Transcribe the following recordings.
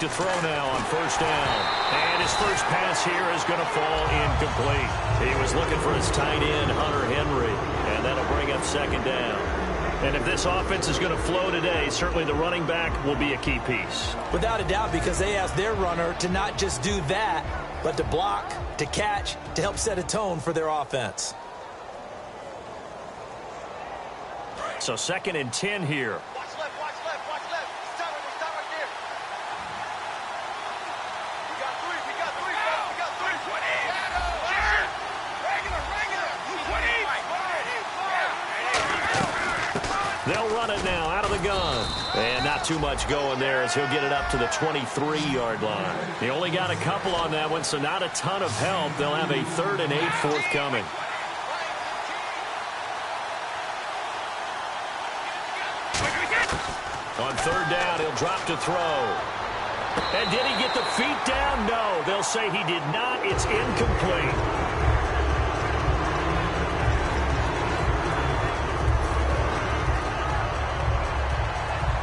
to throw now on first down. And his first pass here is going to fall incomplete. He was looking for his tight end, Hunter Henry, and that'll bring up second down. And if this offense is going to flow today, certainly the running back will be a key piece. Without a doubt, because they asked their runner to not just do that, but to block, to catch, to help set a tone for their offense. So 2nd and 10 here. Watch left, watch left, watch left. Stop right there. We got three, fellas, we got three. 20. Regular. They'll run it now out of the gun. And not too much going there as he'll get it up to the 23-yard line. He only got a couple on that one, so not a ton of help. They'll have a 3rd and 8 forthcoming. On 3rd down, he'll drop to throw. And did he get the feet down? No. They'll say he did not. It's incomplete.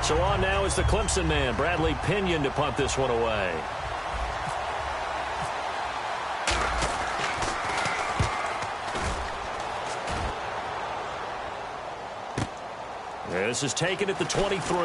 So on now is the Clemson man, Bradley Pinion, to punt this one away. This is taken at the 23.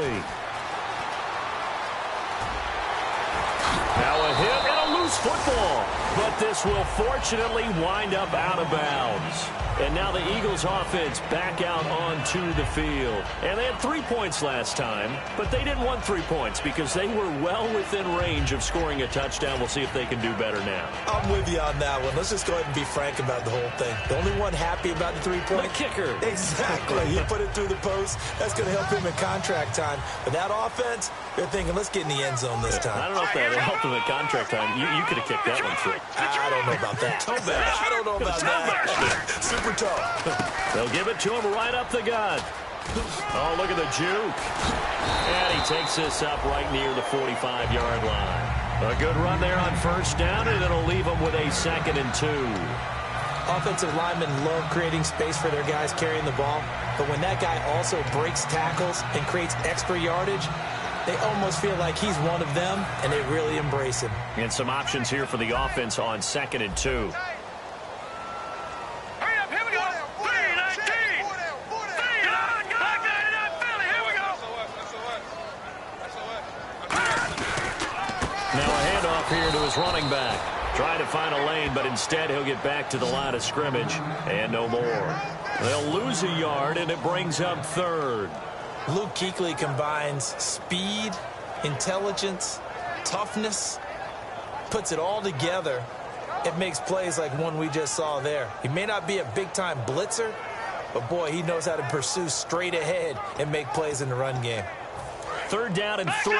Now a hit and a loose football. But this will fortunately wind up out of bounds. And now the Eagles offense back out onto the field. And they had 3 points last time, but they didn't want 3 points because they were well within range of scoring a touchdown. We'll see if they can do better now. I'm with you on that one. Let's just go ahead and be frank about the whole thing. The only one happy about the 3-point? The kicker. Exactly. He put it through the post. That's going to help him in contract time. But that offense, they're thinking, let's get in the end zone this time. I don't know if that helped him in contract time. You could have kicked that one through. I don't know about that. I don't know about that. Super tough. They'll give it to him right up the gut. Oh, look at the juke. And he takes this up right near the 45-yard line. A good run there on first down, and it'll leave them with a 2nd and 2. Offensive linemen love creating space for their guys carrying the ball, but when that guy also breaks tackles and creates extra yardage, they almost feel like he's one of them, and they really embrace him. And some options here for the offense on 2nd and 2. Here to his running back. Trying to find a lane, but instead he'll get back to the line of scrimmage and no more. They'll lose a yard, and it brings up 3rd. Luke Kuechly combines speed, intelligence, toughness, puts it all together. It makes plays like one we just saw there. He may not be a big-time blitzer, but boy, he knows how to pursue straight ahead and make plays in the run game. 3rd down and 3.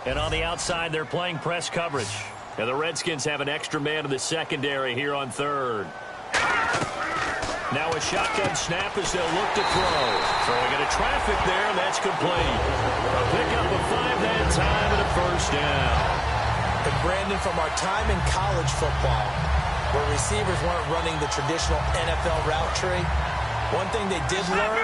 And on the outside, they're playing press coverage. And the Redskins have an extra man in the secondary here on 3rd. Now a shotgun snap as they'll look to throw. Throwing into traffic there, and that's complete. A pickup of 5 that time and a first down. And Brandon, from our time in college football, where receivers weren't running the traditional NFL route tree, one thing they did learn,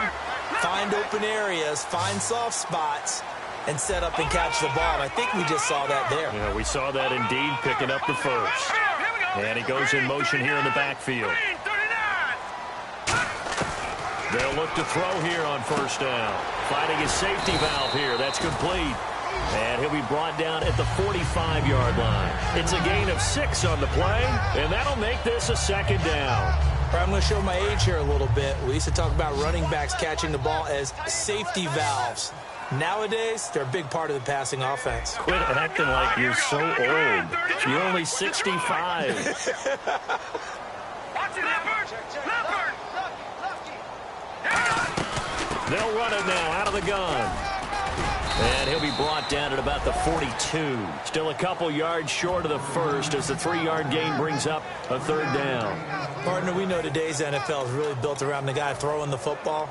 find open areas, find soft spots, and set up and catch the ball. And I think we just saw that there. Yeah, we saw that indeed, picking up the first. And he goes in motion here in the backfield. They'll look to throw here on first down. Finding his safety valve here. That's complete. And he'll be brought down at the 45-yard line. It's a gain of 6 on the play, and that'll make this a 2nd down. I'm going to show my age here a little bit. We used to talk about running backs catching the ball as safety valves. Nowadays, they're a big part of the passing offense. Quit acting like you're so old. You're only 65. They'll run it now out of the gun. And he'll be brought down at about the 42. Still a couple yards short of the first as the 3-yard gain brings up a 3rd down. Partner, we know today's NFL is really built around the guy throwing the football.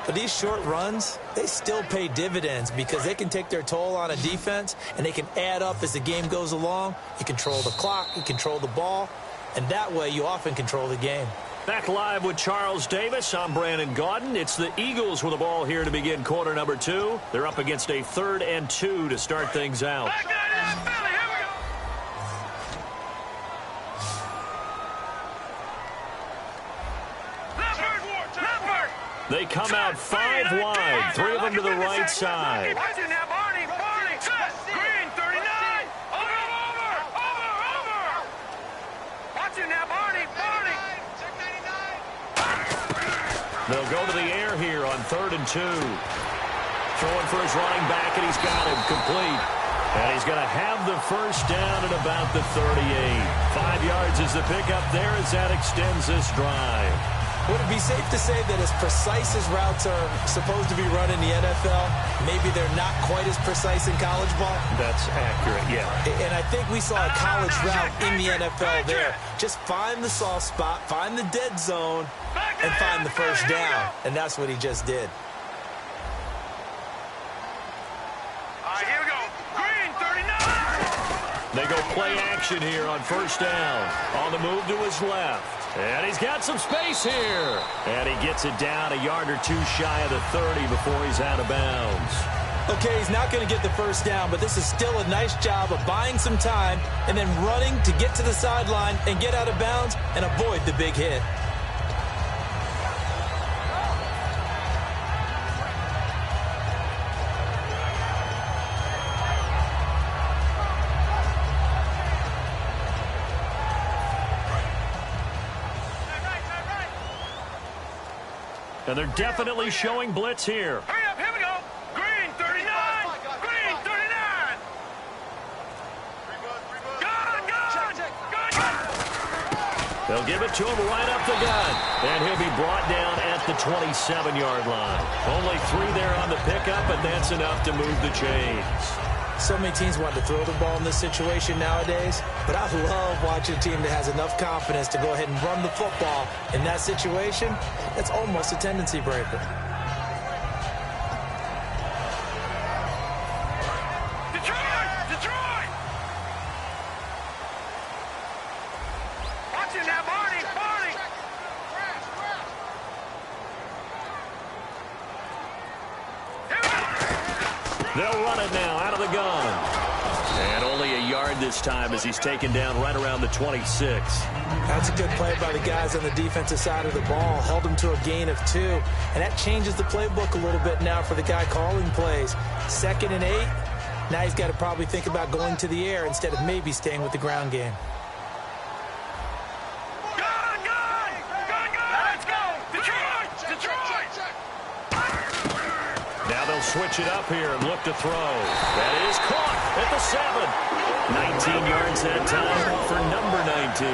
But these short runs, they still pay dividends because they can take their toll on a defense and they can add up as the game goes along. You control the clock, you control the ball, and that way you often control the game. Back live with Charles Davis. I'm Brandon Gaudin. It's the Eagles with the ball here to begin quarter number 2. They're up against a 3rd and 2 to start things out. They come out 5 wide, 3 of them to the right side. They'll go to the air here on 3rd and 2. Throwing for his running back, and he's got him complete. And he's going to have the first down at about the 38. 5 yards is the pickup there as that extends this drive. Would it be safe to say that as precise as routes are supposed to be run in the NFL, maybe they're not quite as precise in college ball? That's accurate, yeah. And I think we saw a college route in the NFL there. Just find the soft spot, find the dead zone, and find the first down. And that's what he just did. All right, here we go. Green, 39. They go play action here on first down. On the move to his left. And he's got some space here. And he gets it down a yard or 2 shy of the 30 before he's out of bounds. Okay, he's not going to get the first down, but this is still a nice job of buying some time and then running to get to the sideline and get out of bounds and avoid the big hit. And they're definitely showing blitz here. Hurry up, here we go. Green, 39. Green, 39. Gun. They'll give it to him right up the gut. And he'll be brought down at the 27-yard line. Only 3 there on the pickup, but that's enough to move the chains. So many teams want to throw the ball in this situation nowadays, but I love watching a team that has enough confidence to go ahead and run the football in that situation. That's almost a tendency breaker. Detroit! Watching that, Barney! They'll run it now out of the gun. And only a yard this time as he's taken down right around the 26. That's a good play by the guys on the defensive side of the ball. Held them to a gain of 2. And that changes the playbook a little bit now for the guy calling plays. 2nd and 8. Now he's got to probably think about going to the air instead of maybe staying with the ground game. Let's go! Detroit! Now they'll switch it up here and look to throw. That is caught at the 7. 19 yards that time for number 19.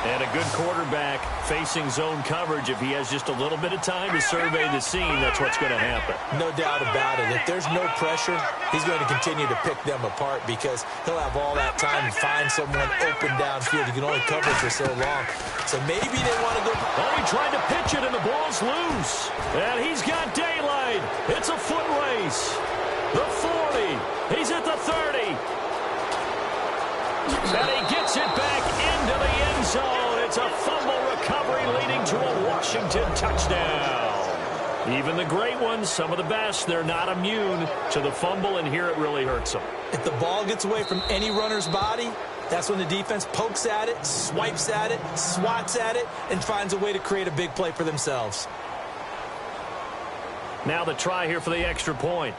And a good quarterback facing zone coverage. If he has just a little bit of time to survey the scene, that's what's going to happen. No doubt about it. If there's no pressure, he's going to continue to pick them apart because he'll have all that time to find someone open downfield. He can only cover for so long. So maybe they want to go. Oh, he tried to pitch it, and the ball's loose. And he's got daylight. It's a foot race. The 40. He's at the 30. And he gets it back into the end zone. It's a fumble recovery leading to a Washington touchdown. Even the great ones, some of the best, they're not immune to the fumble, and here it really hurts them. If the ball gets away from any runner's body, that's when the defense pokes at it, swipes at it, swats at it, and finds a way to create a big play for themselves. Now the try here for the extra point.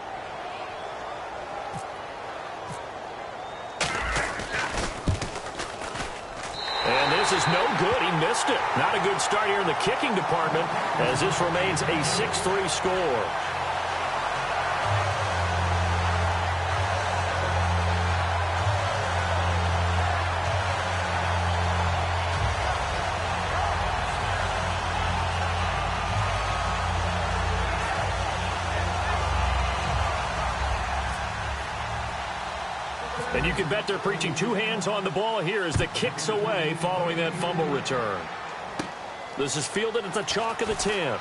And this is no good. He missed it. Not a good start here in the kicking department as this remains a 6-3 score. And you can bet they're preaching 2 hands on the ball here as the kick's away following that fumble return. This is fielded at the chalk of the 10.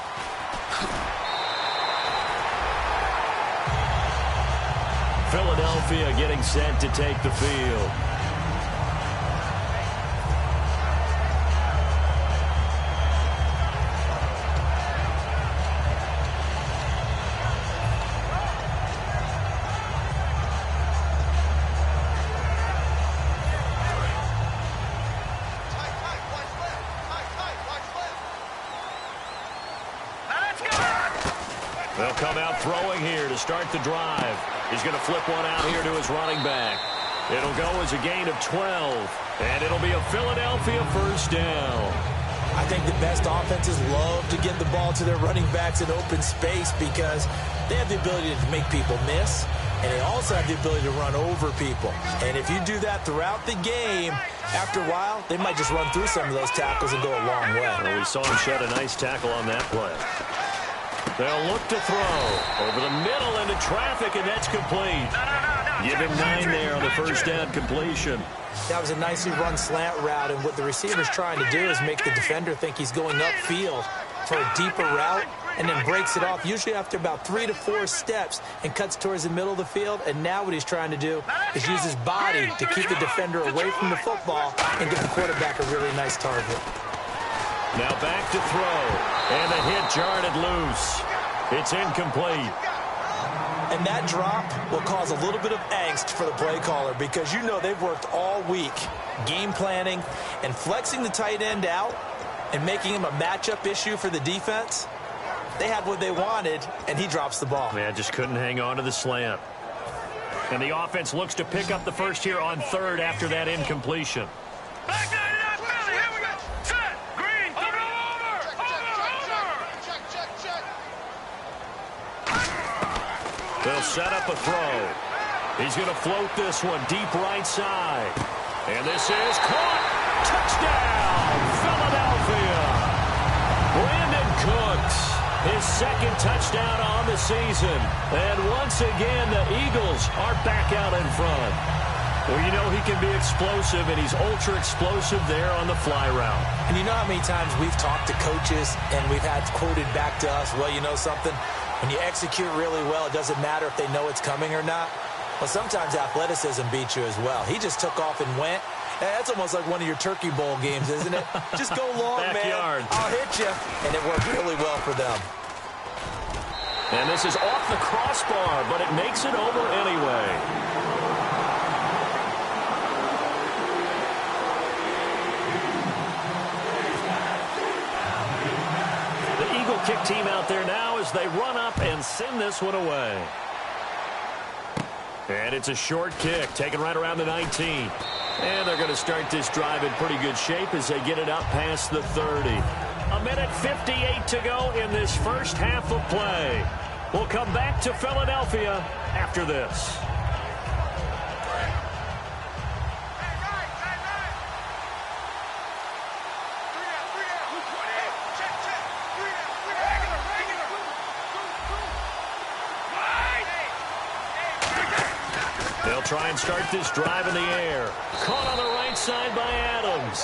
Philadelphia getting set to take the field. come out throwing here to start the drive. He's going to flip one out here to his running back. It'll go as a gain of 12, and it'll be a Philadelphia first down. I think the best offenses love to give the ball to their running backs in open space because they have the ability to make people miss, and they also have the ability to run over people. And if you do that throughout the game, after a while, they might just run through some of those tackles and go a long way. Well, we saw him shed a nice tackle on that play. They'll look to throw over the middle into traffic, and that's complete. Give him 9 there on the first down completion. That was a nicely run slant route, and what the receiver's trying to do is make the defender think he's going upfield for a deeper route and then breaks it off, usually after about 3 to 4 steps, and cuts towards the middle of the field. And now what he's trying to do is use his body to keep the defender away from the football and give the quarterback a really nice target. Now back to throw, and the hit jarred it loose. It's incomplete. And that drop will cause a little bit of angst for the play caller because you know they've worked all week game planning and flexing the tight end out and making him a matchup issue for the defense. They had what they wanted, and he drops the ball. Man, just couldn't hang on to the slant. And the offense looks to pick up the first here on third after that incompletion. Back 99, Philly, here we go. Set, green, over. They'll set up a throw. He's going to float this one deep right side. And this is caught. Touchdown, Philadelphia. Brandon Cooks, his second touchdown on the season. And once again, the Eagles are back out in front. Well, you know he can be explosive, and he's ultra-explosive there on the fly route. And you know how many times we've talked to coaches and we've had quoted back to us, well, you know something? When you execute really well, it doesn't matter if they know it's coming or not. Well, sometimes athleticism beats you as well. He just took off and went. That's almost like one of your Turkey Bowl games, isn't it? Just go long, Backyard. man. I'll hit you. And it worked really well for them. And this is off the crossbar, but it makes it over anyway. Kick team out there now as they run up and send this one away. And it's a short kick taken right around the 19. And they're going to start this drive in pretty good shape as they get it up past the 30. A minute 58 to go in this first half of play. We'll come back to Philadelphia after this. Try and start this drive in the air. Caught on the right side by Adams.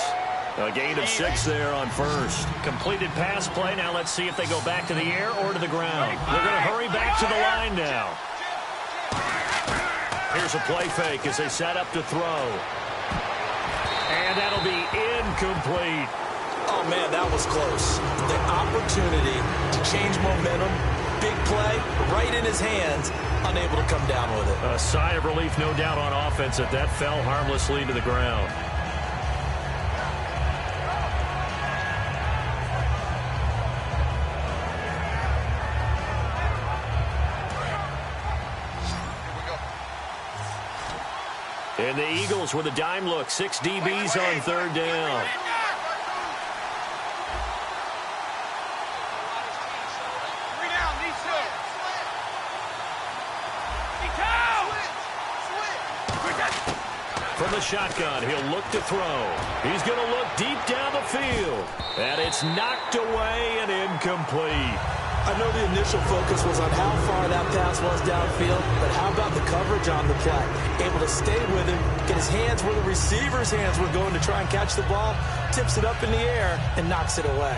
A gain of 6 there on first. Completed pass play. Now let's see if they go back to the air or to the ground. They're going to hurry back to the line now. Here's a play fake as they set up to throw. And that'll be incomplete. Oh, man, that was close. The opportunity to change momentum, big play, right in his hands, unable to come down with it. A sigh of relief, no doubt, on offense that that fell harmlessly to the ground. And the Eagles with a dime look, 6 DBs on third down. From the shotgun, he'll look to throw. He's going to look deep down the field. And it's knocked away and incomplete. I know the initial focus was on how far that pass was downfield, but how about the coverage on the play? Able to stay with him, get his hands where the receiver's hands were going to try and catch the ball, tips it up in the air, and knocks it away.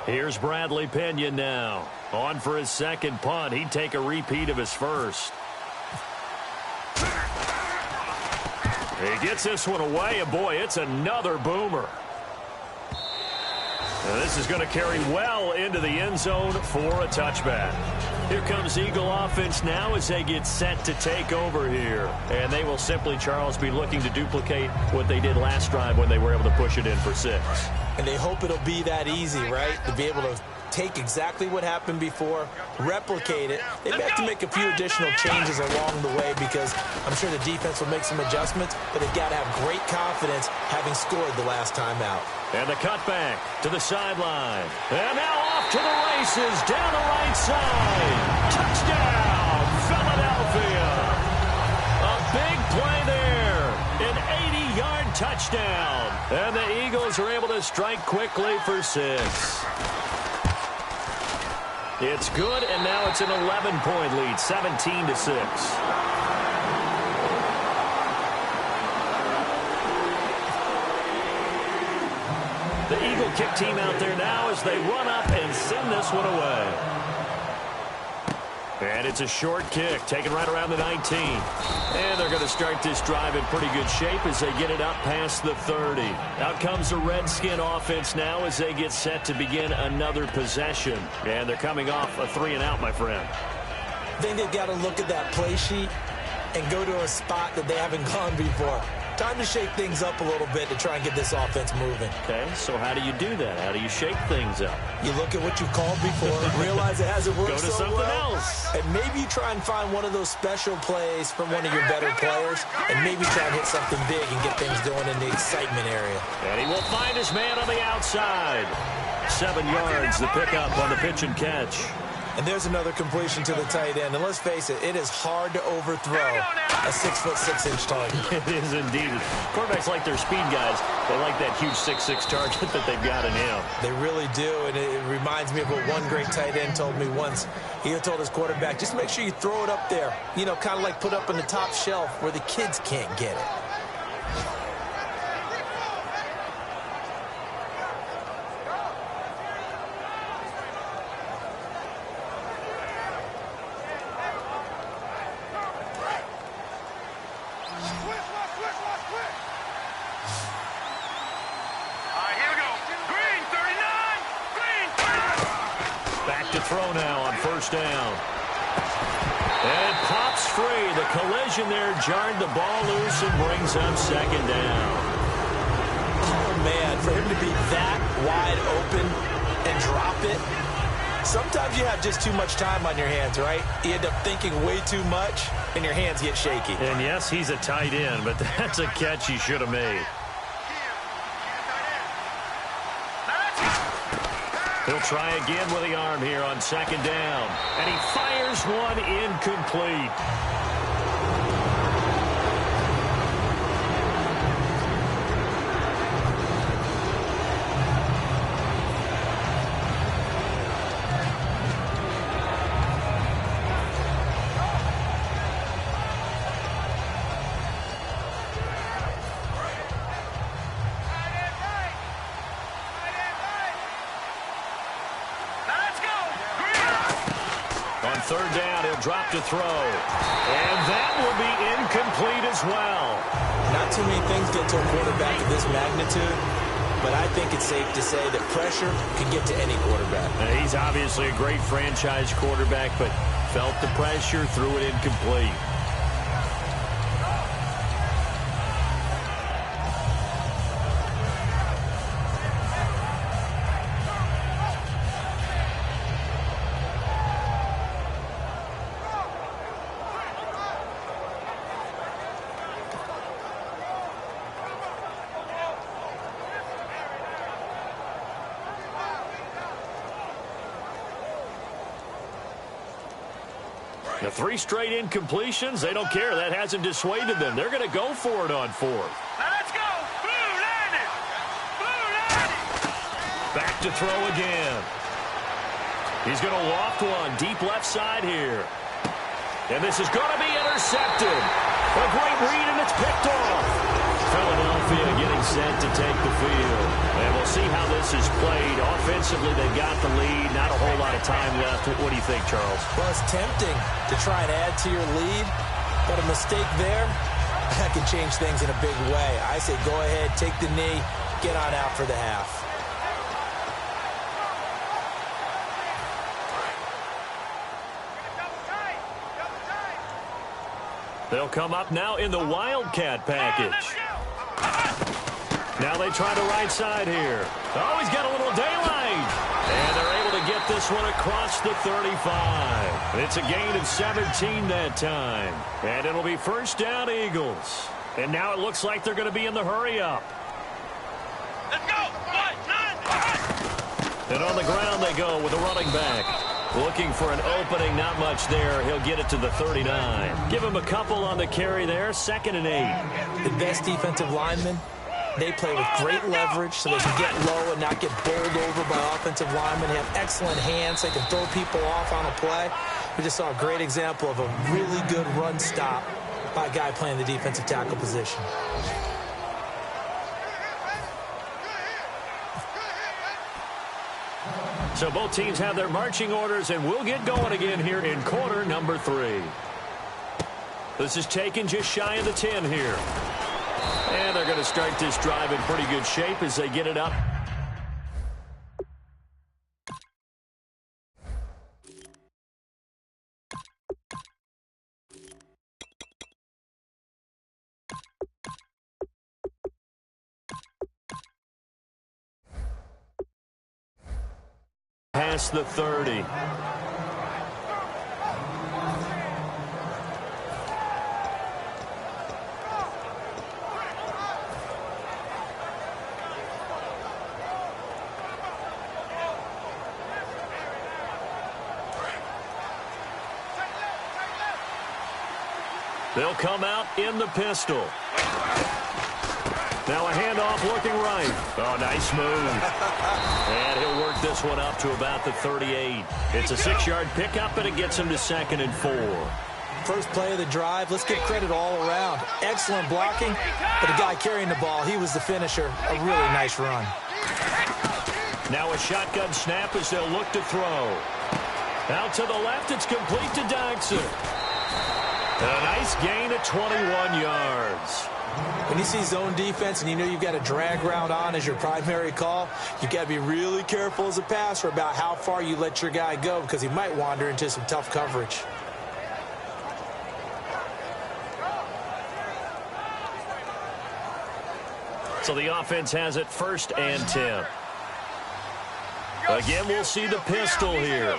Here's Bradley Pinion now. On for his second punt. He'd take a repeat of his first. He gets this one away, and boy, it's another boomer. And this is going to carry well into the end zone for a touchback. Here comes Eagle offense now as they get set to take over here. And they will simply, Charles, be looking to duplicate what they did last drive when they were able to push it in for 6. And they hope it'll be that easy, right? To be able to take exactly what happened before, replicate it. They may have to make a few additional changes along the way because I'm sure the defense will make some adjustments, but they've got to have great confidence having scored the last time out. And the cutback to the sideline. And now off to the races down the right side. Touchdown, Philadelphia. A big play there. An 80-yard touchdown. And the Eagles are able to strike quickly for 6. It's good, and now it's an 11-point lead, 17-6. The Eagle kick team out there now as they run up and send this one away. And it's a short kick, taken right around the 19. And they're going to start this drive in pretty good shape as they get it up past the 30. Out comes the Redskin offense now as they get set to begin another possession. And they're coming off a 3-and-out, my friend. I think they've got to look at that play sheet and go to a spot that they haven't gone before. Time to shake things up a little bit to try and get this offense moving. Okay, so how do you do that? How do you shake things up? You look at what you called before, realize it hasn't worked Go to so something well, else. and maybe you try and find one of those special plays from one of your better players, and maybe try and hit something big and get things going in the excitement area. And he will find his man on the outside. 7 yards, the pickup on the pitch and catch. And there's another completion to the tight end. And let's face it, it is hard to overthrow a 6'6" target. It is indeed. Quarterbacks like their speed guys. They like that huge 6'6" target that they've got in him. They really do, and it reminds me of what one great tight end told me once. He told his quarterback, just make sure you throw it up there. You know, kind of like put up on the top shelf where the kids can't get it. Throw now on first down. And pops free. The collision there jarred the ball loose and brings up second down. Oh, man, for him to be that wide open and drop it. Sometimes you have just too much time on your hands, right? You end up thinking way too much, and your hands get shaky. And, yes, he's a tight end, but that's a catch he should have made. He'll try again with the arm here on second down. And he fires one incomplete. Third down, he'll drop to throw. And that will be incomplete as well. Not too many things get to a quarterback of this magnitude, but I think it's safe to say that pressure can get to any quarterback. And he's obviously a great franchise quarterback, but felt the pressure, threw it incomplete. The 3 straight incompletions, they don't care. That hasn't dissuaded them. They're going to go for it on 4th. Let's go! Blue landed! Blue landed! Back to throw again. He's going to loft one deep left side here. And this is going to be intercepted. A great read, and it's picked off. Philadelphia getting set to take the field. And we'll see how this is played. Offensively, they've got the lead. Not a whole lot of time left. What do you think, Charles? Well, it's tempting to try and add to your lead, but a mistake there, that can change things in a big way. I say go ahead, take the knee, get on out for the half. They'll come up now in the Wildcat package. Now they try the right side here. Oh, he's got a little daylight. And they're able to get this one across the 35. It's a gain of 17 that time. And it'll be first down, Eagles. And now it looks like they're going to be in the hurry-up. Let's go. And on the ground they go with a running back. Looking for an opening, not much there. He'll get it to the 39. Give him a couple on the carry there, 2nd and 8. The best defensive linemen, they play with great leverage so they can get low and not get bowled over by offensive linemen. They have excellent hands. They can throw people off on a play. We just saw a great example of a really good run stop by a guy playing the defensive tackle position. So both teams have their marching orders, and we'll get going again here in quarter number 3. This is taken just shy of the 10 here. And they're going to start this drive in pretty good shape as they get it up. Past the 30. They'll come out in the pistol. Now a handoff looking right. Oh, nice move. And he'll work this one up to about the 38. It's a 6-yard pickup, and it gets him to 2nd and 4. First play of the drive, let's give credit all around. Excellent blocking, but the guy carrying the ball, he was the finisher. A really nice run. Now a shotgun snap as they'll look to throw. Out to the left, it's complete to Dodson. A nice gain of 21 yards. When you see zone defense and you know you've got a drag route on as your primary call, you've got to be really careful as a passer about how far you let your guy go because he might wander into some tough coverage. So the offense has it 1st and 10. Again, we'll see the pistol here.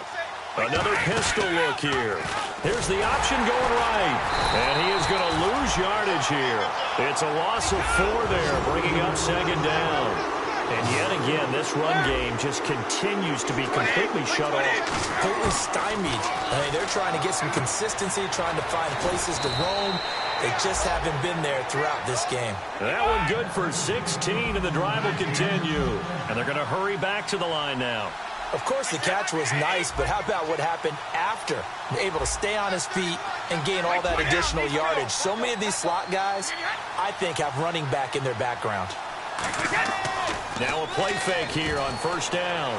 Another pistol look here. Here's the option going right. And he is going to lose yardage here. It's a loss of 4 there, bringing up 2nd down. And yet again, this run game just continues to be completely shut off. Completely stymied. I mean, they're trying to get some consistency, trying to find places to roam. They just haven't been there throughout this game. That one good for 16, and the drive will continue. And they're going to hurry back to the line now. Of course, the catch was nice, but how about what happened after? Able to stay on his feet and gain all that additional yardage. So many of these slot guys, I think, have running back in their background. Now a play fake here on 1st down.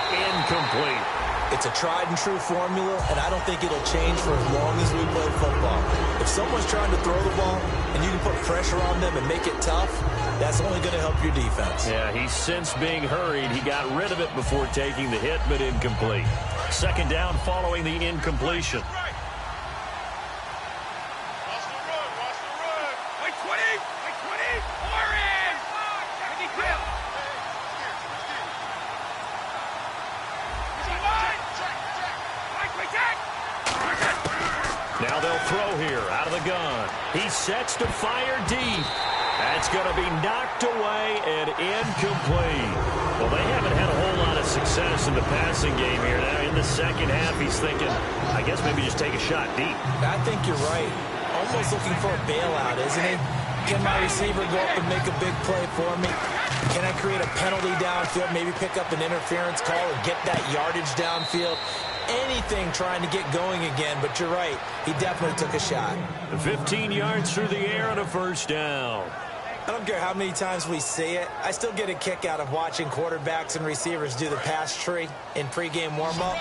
Incomplete. It's a tried-and-true formula, and I don't think it'll change for as long as we play football. If someone's trying to throw the ball and you can put pressure on them and make it tough, that's only going to help your defense. Yeah, he's since being hurried. He got rid of it before taking the hit, but incomplete. 2nd down following the incompletion. Now they'll throw here out of the gun. He sets to fire deep. That's going to be knocked away and incomplete. Well, they haven't had a whole lot of success in the passing game here. Now in the 2nd half, he's thinking, I guess maybe just take a shot deep. I think you're right. Almost looking for a bailout, isn't he? Can my receiver go up and make a big play for me? Can I create a penalty downfield, maybe pick up an interference call and get that yardage downfield? anything trying to get going again, but you're right. He definitely took a shot. 15 yards through the air and a first down. I don't care how many times we see it. I still get a kick out of watching quarterbacks and receivers do the pass tree in pregame warm-up.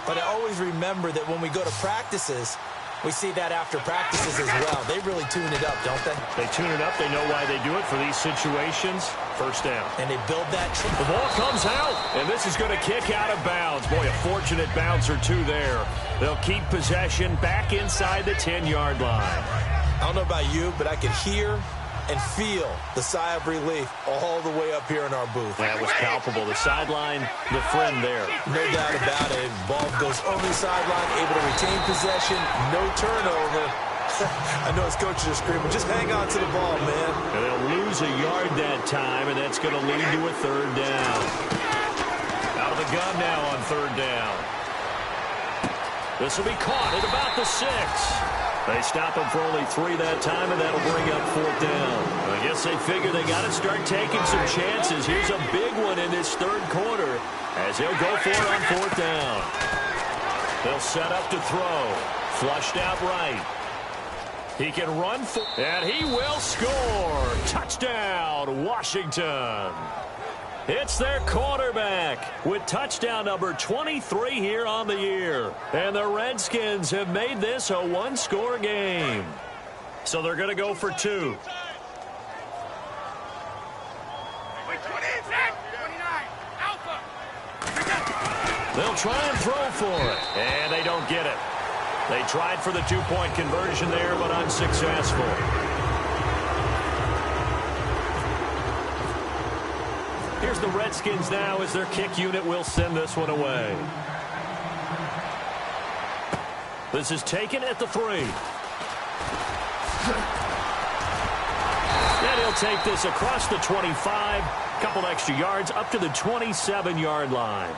But I always remember that when we go to practices, we see that after practices as well. They really tune it up, don't they? They tune it up. They know why they do it for these situations. First down. And they build that tree. The ball comes out, and this is going to kick out of bounds. Boy, a fortunate bounce or two there. They'll keep possession back inside the 10-yard line. I don't know about you, but I could hear and feel the sigh of relief all the way up here in our booth. That was palpable. The sideline, the friend there. No doubt about it. Ball goes over the sideline, able to retain possession, no turnover. I know his coaches are screaming, just hang on to the ball, man. And they'll lose a yard that time, and that's going to lead to a third down. Out of the gun now on third down. This will be caught at about the 6. They stop him for only 3 that time, and that'll bring up fourth down. I guess they figure they got to start taking some chances. Here's a big one in this third quarter as he'll go for it on fourth down. They'll set up to throw. Flushed out right. He can run for, and he will score. Touchdown, Washington. It's their quarterback with touchdown number 23 here on the year. And the Redskins have made this a one-score game. So they're going to go for 2. They'll try and throw for it. And they don't get it. They tried for the 2-point conversion there, but unsuccessful. Here's the Redskins now as their kick unit will send this one away. This is taken at the 3. And he'll take this across the 25. Couple extra yards up to the 27-yard line.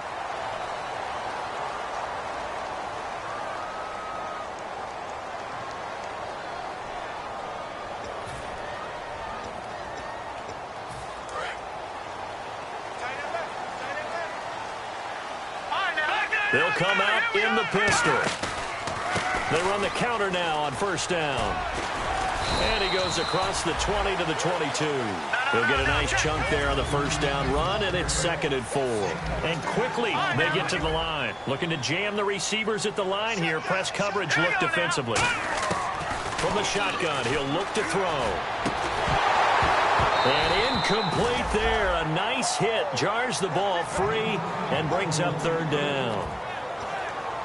They'll come out in the pistol. They run the counter now on first down. And he goes across the 20 to the 22. He'll get a nice chunk there on the first down run, and it's 2nd and 4. And quickly, they get to the line. Looking to jam the receivers at the line here. Press coverage look defensively. From the shotgun, he'll look to throw. And incomplete there. A nice hit. Jars the ball free and brings up third down.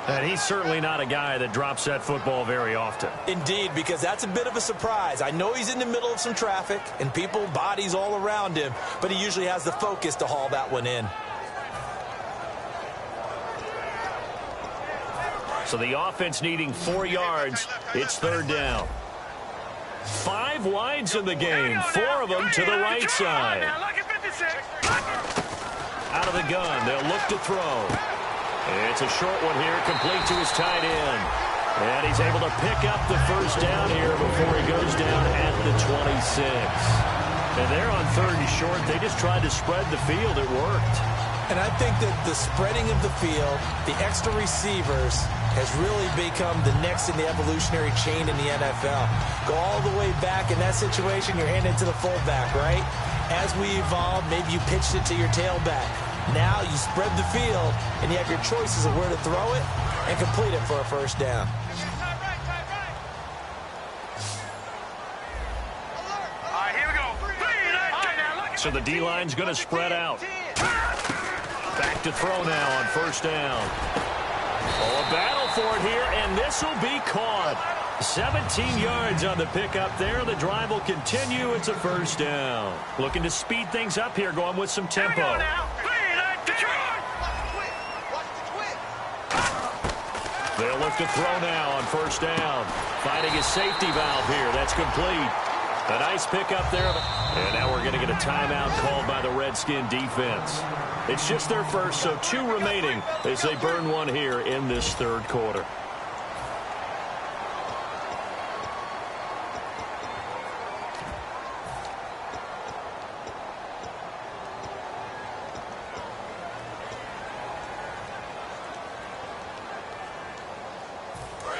And he's certainly not a guy that drops that football very often. Indeed, because that's a bit of a surprise. I know he's in the middle of some traffic and people, bodies all around him, but he usually has the focus to haul that one in. So the offense needing 4 yards. It's third down. 5 wides in the game. 4 of them to the right side. Out of the gun. They'll look to throw. It's a short one here, complete to his tight end. And he's able to pick up the first down here before he goes down at the 26. And they're on 3rd and short. They just tried to spread the field. It worked. And I think that the spreading of the field, the extra receivers, has really become the next in the evolutionary chain in the NFL. Go all the way back in that situation, you're handed to the fullback, right? As we evolved, maybe you pitched it to your tailback. Now you spread the field, and you have your choices of where to throw it and complete it for a first down. Here we go. So the D-line's going to spread out. Back to throw now on first down. Oh, a battle for it here, and this will be caught. 17 yards on the pickup there. The drive will continue. It's a first down. Looking to speed things up here, going with some tempo. They'll look to throw now on first down. Finding his safety valve here. That's complete. A nice pickup there. And now we're going to get a timeout called by the Redskin defense. It's just their first, so 2 remaining as they burn one here in this third quarter.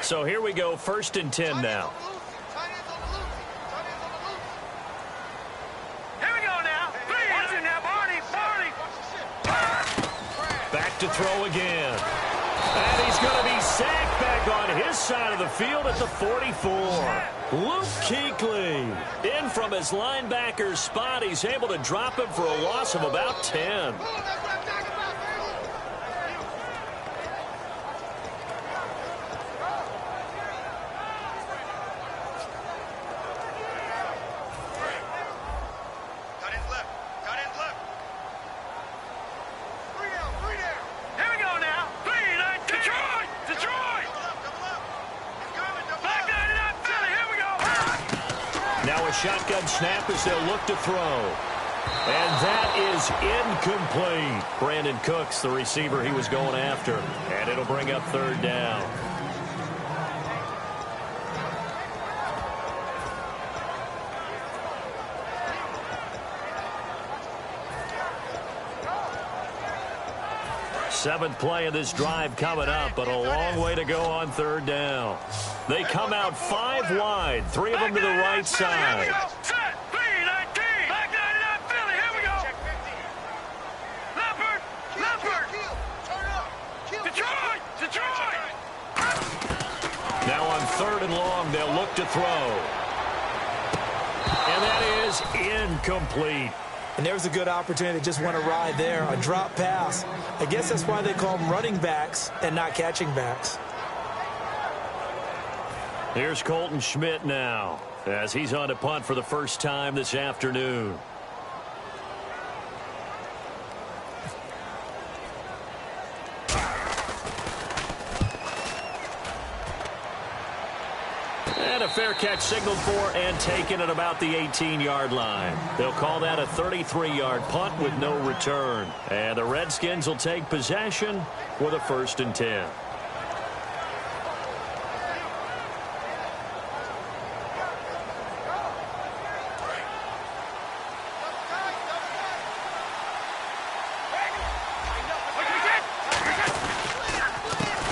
So here we go, 1st and 10 now. Here we go now. Watch it now, Barney. Back to throw again. And he's going to be sacked back on his side of the field at the 44. Luke Kuechly in from his linebacker's spot. He's able to drop him for a loss of about 10. Shotgun snap as they'll look to throw. And that is incomplete. Brandon Cooks, the receiver he was going after. And it'll bring up 3rd down. Seventh play of this drive coming up, but a long way to go on 3rd down. They come out 5 wide, 3 of them to the right side. Now on 3rd and long, they'll look to throw. And that is incomplete. And there's a good opportunity to just want to ride there, a drop pass. I guess that's why they call them running backs and not catching backs. Here's Colton Schmidt now, as he's on to punt for the first time this afternoon. And a fair catch signaled for and taken at about the 18-yard line. They'll call that a 33-yard punt with no return. And the Redskins will take possession with a 1st and 10.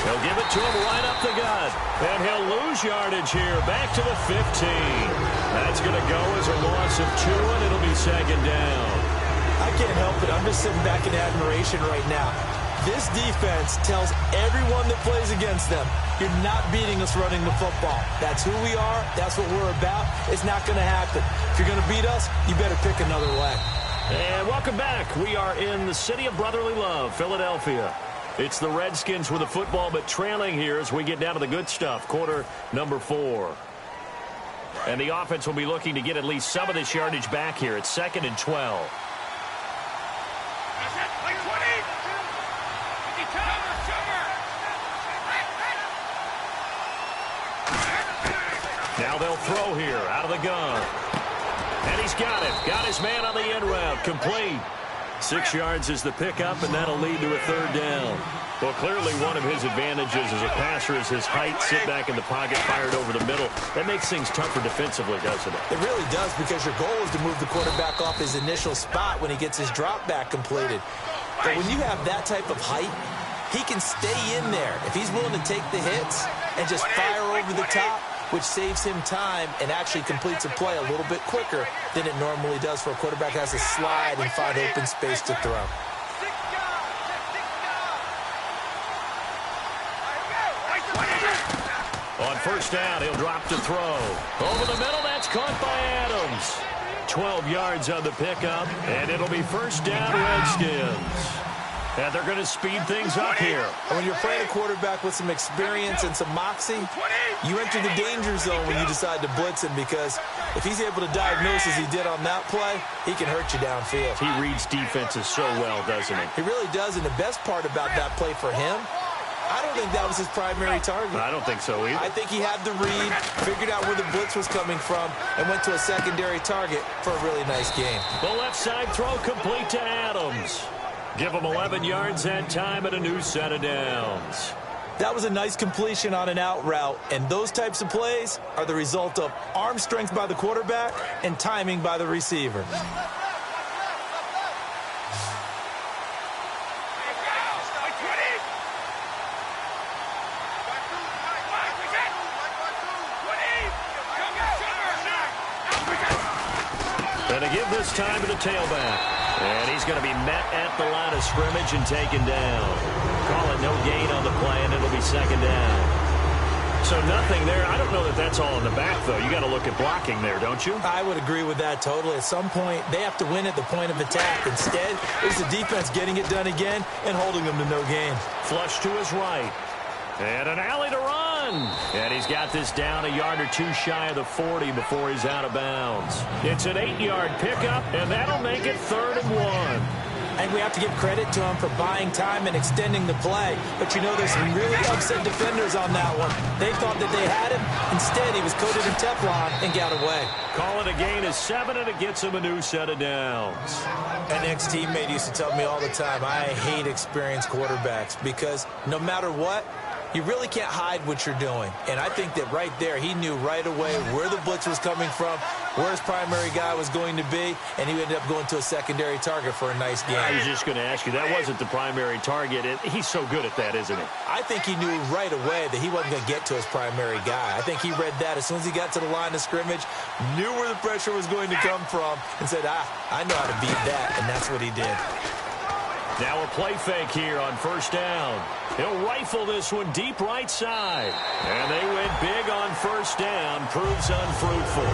They'll give it to him right up the gut. And he'll lose yardage here, back to the 15. That's going to go as a loss of 2, and it'll be 2nd down. I can't help it. I'm just sitting back in admiration right now. This defense tells everyone that plays against them, you're not beating us running the football. That's who we are. That's what we're about. It's not going to happen. If you're going to beat us, you better pick another way. And welcome back. We are in the city of brotherly love, Philadelphia. It's the Redskins with the football, but trailing here as we get down to the good stuff, quarter number 4. And the offense will be looking to get at least some of this yardage back here. It's 2nd and 12. Now they'll throw here out of the gun. And he's got it. Got his man on the end route. Complete. 6 yards is the pickup, and that'll lead to a 3rd down. Well, clearly one of his advantages as a passer is his height, sit back in the pocket, fired over the middle. That makes things tougher defensively, doesn't it? It really does, because your goal is to move the quarterback off his initial spot when he gets his drop back completed. But when you have that type of height, he can stay in there. If he's willing to take the hits and just fire over the top, which saves him time and actually completes a play a little bit quicker than it normally does for a quarterback who has to slide and find open space to throw. On 1st down, he'll drop to throw. Over the middle, that's caught by Adams. 12 yards on the pickup, and it'll be 1st down, Redskins. And they're going to speed things up here. And when you're playing a quarterback with some experience and some moxie, you enter the danger zone when you decide to blitz him, because if he's able to diagnose as he did on that play, he can hurt you downfield. He reads defenses so well, doesn't he? He really does, and the best part about that play for him, I don't think that was his primary target. I don't think so either. I think he had the read, figured out where the blitz was coming from, and went to a secondary target for a really nice game. The left side throw complete to Adams. Give him 11 yards that time and a new set of downs. That was a nice completion on an out route, and those types of plays are the result of arm strength by the quarterback and timing by the receiver. Going to give this time to the tailback. And he's going to be met at the line of scrimmage and taken down. Call it no gain on the play, and it'll be second down. So nothing there. I don't know that that's all in the back, though. You got to look at blocking there, don't you? I would agree with that totally. At some point, they have to win at the point of attack. Instead, it's the defense getting it done again and holding them to no gain. Flush to his right. And an alley to run. And he's got this down a yard or two shy of the 40 before he's out of bounds. It's an 8-yard pickup, and that'll make it 3rd and 1. And we have to give credit to him for buying time and extending the play. But, you know, there's some really upset defenders on that one. They thought that they had him. Instead, he was coated in Teflon and got away. Call it a gain of 7, and it gets him a new set of downs. An ex-teammate used to tell me all the time, I hate experienced quarterbacks because no matter what, you really can't hide what you're doing. And I think that right there, he knew right away where the blitz was coming from, where his primary guy was going to be, and he ended up going to a secondary target for a nice game. I was just going to ask you, that wasn't the primary target. He's so good at that, isn't he? I think he knew right away that he wasn't going to get to his primary guy. I think he read that as soon as he got to the line of scrimmage, knew where the pressure was going to come from, and said, I know how to beat that, and that's what he did. Now a play fake here on 1st down. He'll rifle this one deep right side. And they went big on 1st down. Proves unfruitful.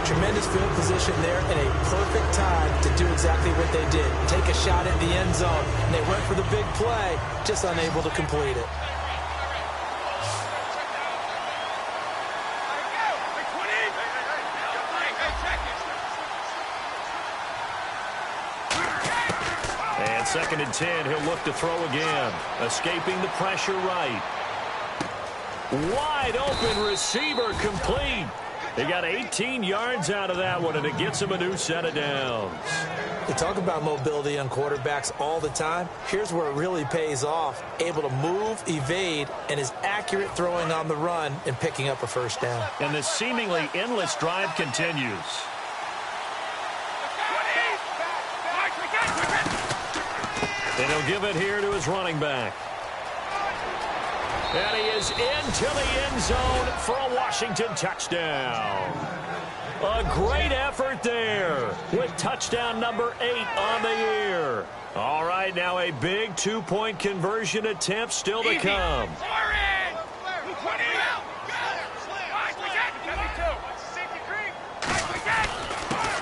Tremendous field position there and a perfect time to do exactly what they did. Take a shot at the end zone. And they went for the big play, just unable to complete it. And 2nd and 10, he'll look to throw again. Escaping the pressure right. Wide open receiver complete. He got 18 yards out of that one, and it gets him a new set of downs. We talk about mobility on quarterbacks all the time. Here's where it really pays off. Able to move, evade, and is accurate throwing on the run and picking up a 1st down. And this seemingly endless drive continues. And he'll give it here to his running back. And he is into the end zone for a Washington touchdown. A great effort there with touchdown number 8 on the year. All right, now a big 2-point conversion attempt still to come.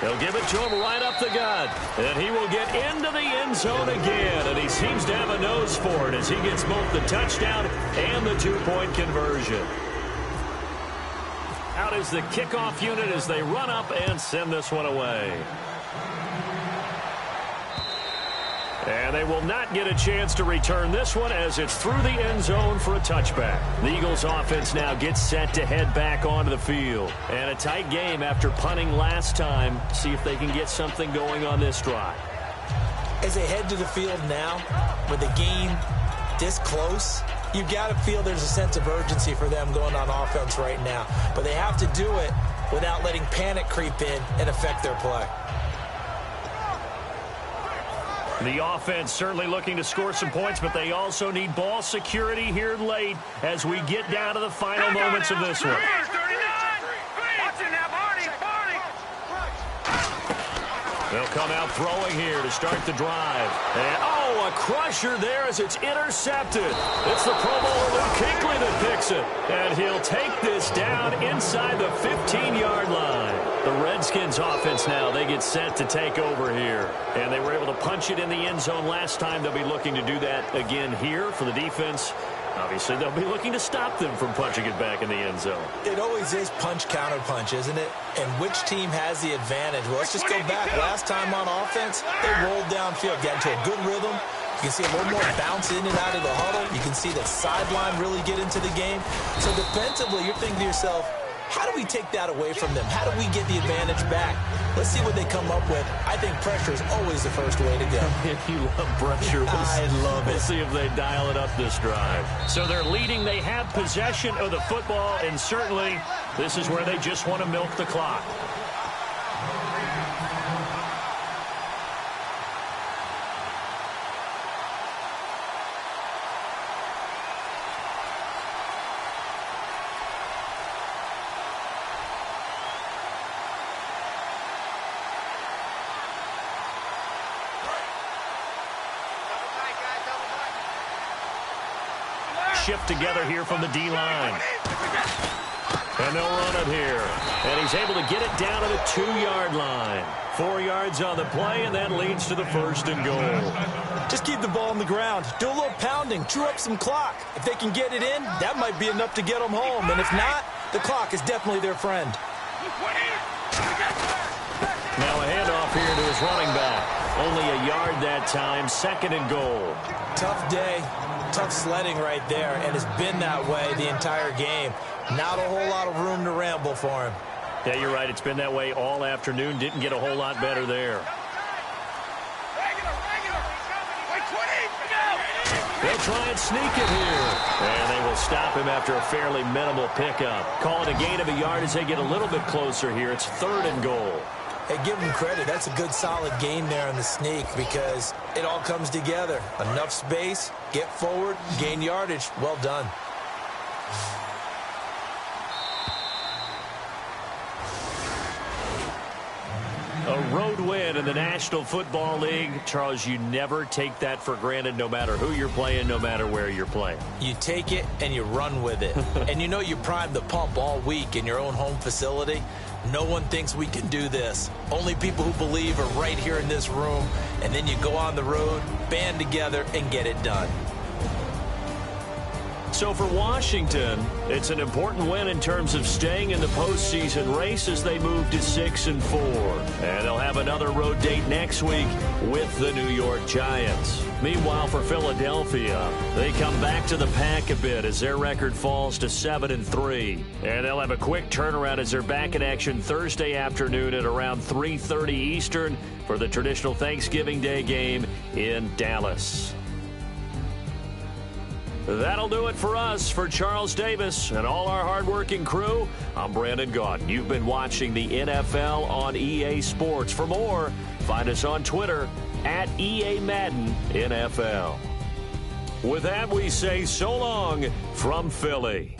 He'll give it to him right up the gut. And he will get into the end zone again. And he seems to have a nose for it as he gets both the touchdown and the 2-point conversion. Out is the kickoff unit as they run up and send this one away. And they will not get a chance to return this one as it's through the end zone for a touchback. The Eagles offense now gets set to head back onto the field. And a tight game after punting last time. See if they can get something going on this drive. As they head to the field now, with the game this close, you've got to feel there's a sense of urgency for them going on offense right now. But they have to do it without letting panic creep in and affect their play. The offense certainly looking to score some points, but they also need ball security here late as we get down to the final moments of this one. They'll come out throwing here to start the drive. And, a crusher there as it's intercepted. It's the Pro Bowler Luke Kuechly that picks it. And he'll take this down inside the 15-yard line. The Redskins offense now, they get set to take over here. And they were able to punch it in the end zone last time. They'll be looking to do that again here for the defense. Obviously, they'll be looking to stop them from punching it back in the end zone. It always is punch-counter-punch, isn't it? And which team has the advantage? Well, let's just go back. Last time on offense, they rolled downfield, got into a good rhythm. You can see a little more bounce in and out of the huddle. You can see the sideline really get into the game. So defensively, you're thinking to yourself, how do we take that away from them? How do we get the advantage back? Let's see what they come up with. I think pressure is always the first way to go. You love pressure. I love it. We'll see if they dial it up this drive. So they're leading. They have possession of the football, and certainly this is where they just want to milk the clock. shift together here from the D-line. And they'll run it here. And he's able to get it down to the 2-yard line. 4 yards on the play, and that leads to the 1st and goal. Just keep the ball on the ground. Do a little pounding. Chew up some clock. If they can get it in, that might be enough to get them home. And if not, the clock is definitely their friend. Now a handoff here to his running back. Only a yard that time, 2nd and goal. Tough day, tough sledding right there, and it's been that way the entire game. Not a whole lot of room to ramble for him. Yeah, you're right. It's been that way all afternoon. Didn't get a whole lot better there. They'll try and sneak it here. And they will stop him after a fairly minimal pickup. Call it a gain of a yard as they get a little bit closer here. It's 3rd and goal. Hey, give him credit. That's a good, solid gain there in the sneak because it all comes together. Enough space, get forward, gain yardage. Well done. A road win in the National Football League. Charles, you never take that for granted no matter who you're playing, no matter where you're playing. You take it and you run with it. And you know you primed the pump all week in your own home facility. No one thinks we can do this. Only people who believe are right here in this room. And then you go on the road, band together, and get it done. So for Washington, it's an important win in terms of staying in the postseason race as they move to 6-4. And they'll have another road date next week with the New York Giants. Meanwhile, for Philadelphia, they come back to the pack a bit as their record falls to 7-3. And they'll have a quick turnaround as they're back in action Thursday afternoon at around 3:30 Eastern for the traditional Thanksgiving Day game in Dallas. That'll do it for us. For Charles Davis and all our hardworking crew, I'm Brandon Gaudin. You've been watching the NFL on EA Sports. For more, find us on Twitter at EA Madden NFL. With that, we say so long from Philly.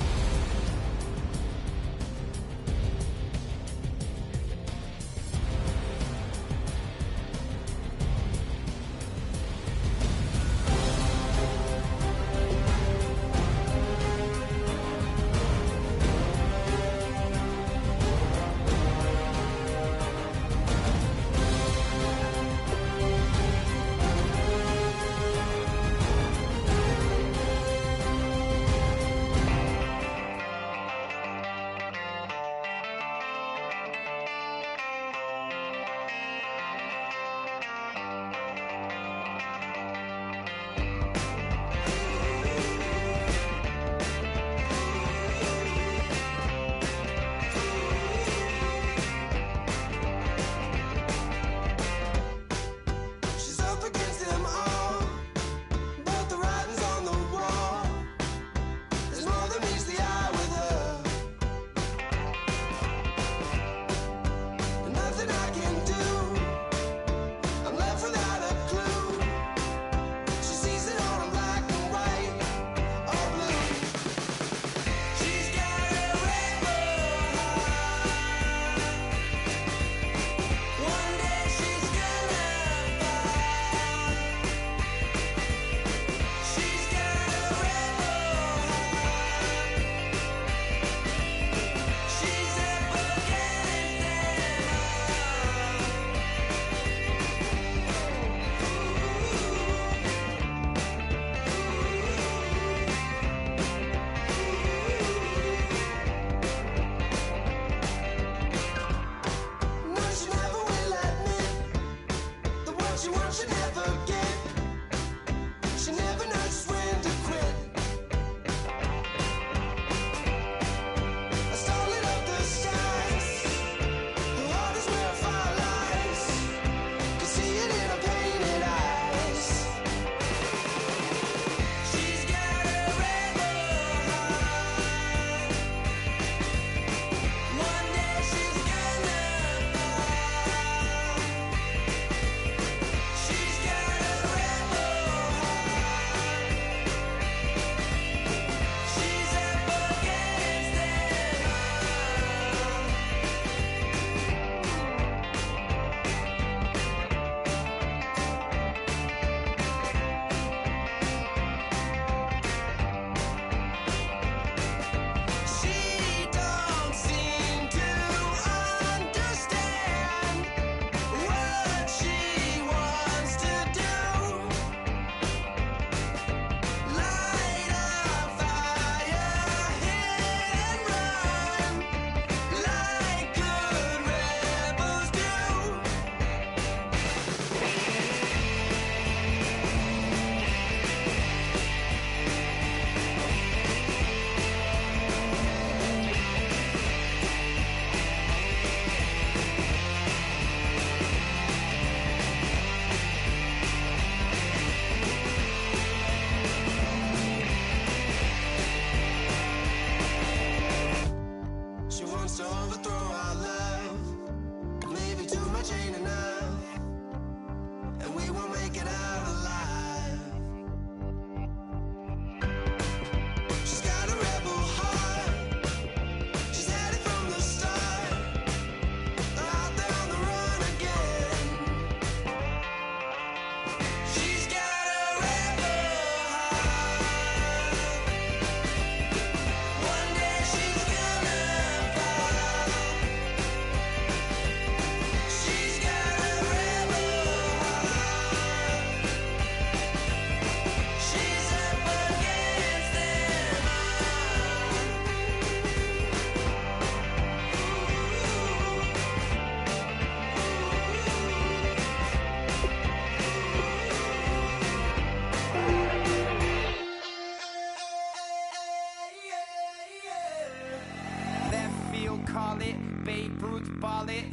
Babe Ruth ball it.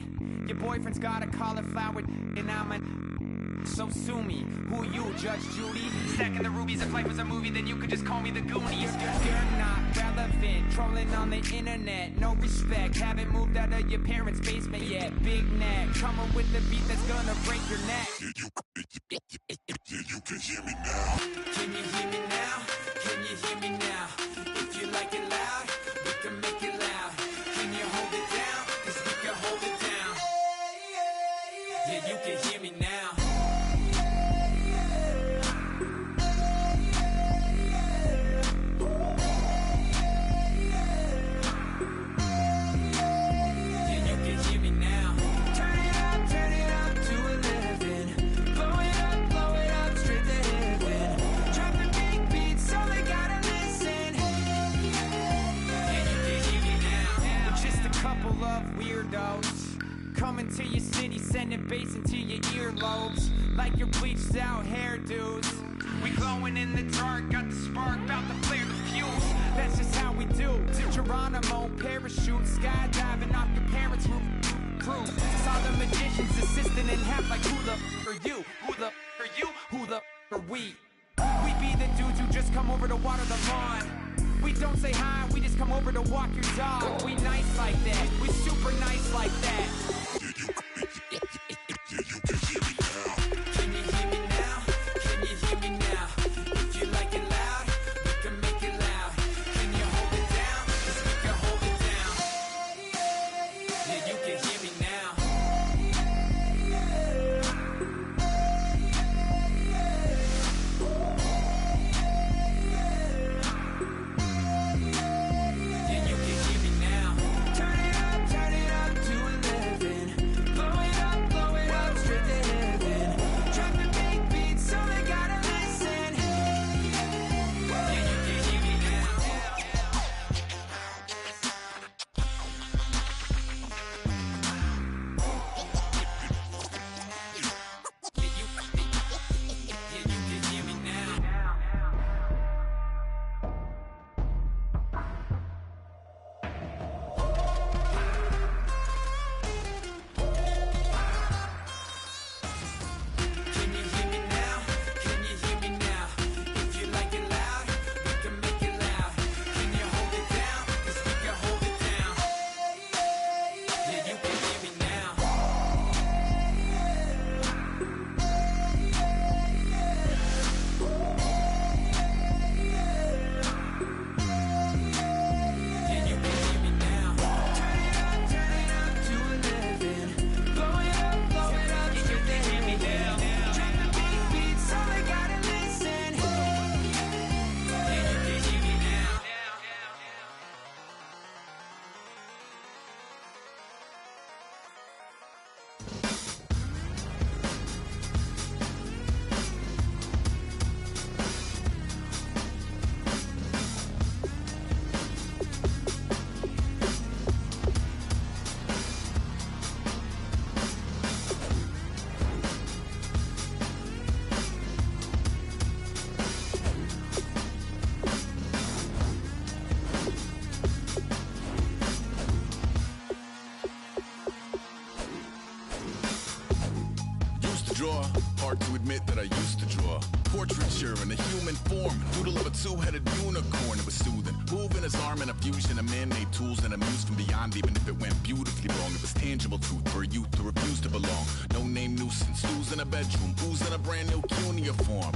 Your boyfriend's got a cauliflower and I'm a... So sue me, who you, Judge Judy? Stacking the rubies, if life was a movie, then you could just call me the Goonies. You're not relevant, trolling on the internet. No respect, haven't moved out of your parents' basement yet. Big neck, coming with the beat that's gonna break your neck. You can hear me now. Can you hear me now? Can you hear me now? If you like it loud, we can make it loud. Can you hold it down? 'Cause we can hold it down. Yeah, you can hear me now. Coming to your city, sending bass into your earlobes, like your bleached out hairdos. We glowing in the dark, got the spark, about to flare the fuse. That's just how we do. To Geronimo, parachute, skydiving off your parents' roof. Crew, saw the magician's assistant in half, like who the are you? Who the are you? Who the are we? We be the dudes who just come over to water the lawn. We don't say hi, we just come over to walk your dog. We nice like that, we super nice like that. Can you hear me now? Can you hear me now? If you like it loud, we can make it loud. Can you hold it down? 'Cause we can hold it down. Yeah, you can hear me now. Hard to admit that I used to draw portraiture in a human form, doodle of a two-headed unicorn. It was soothing, moving his arm in a fusion of man-made tools and a muse from beyond. Even if it went beautifully wrong, it was tangible truth for a youth to refuse to belong. No name nuisance, who's in a bedroom, who's in a brand new cuneiform.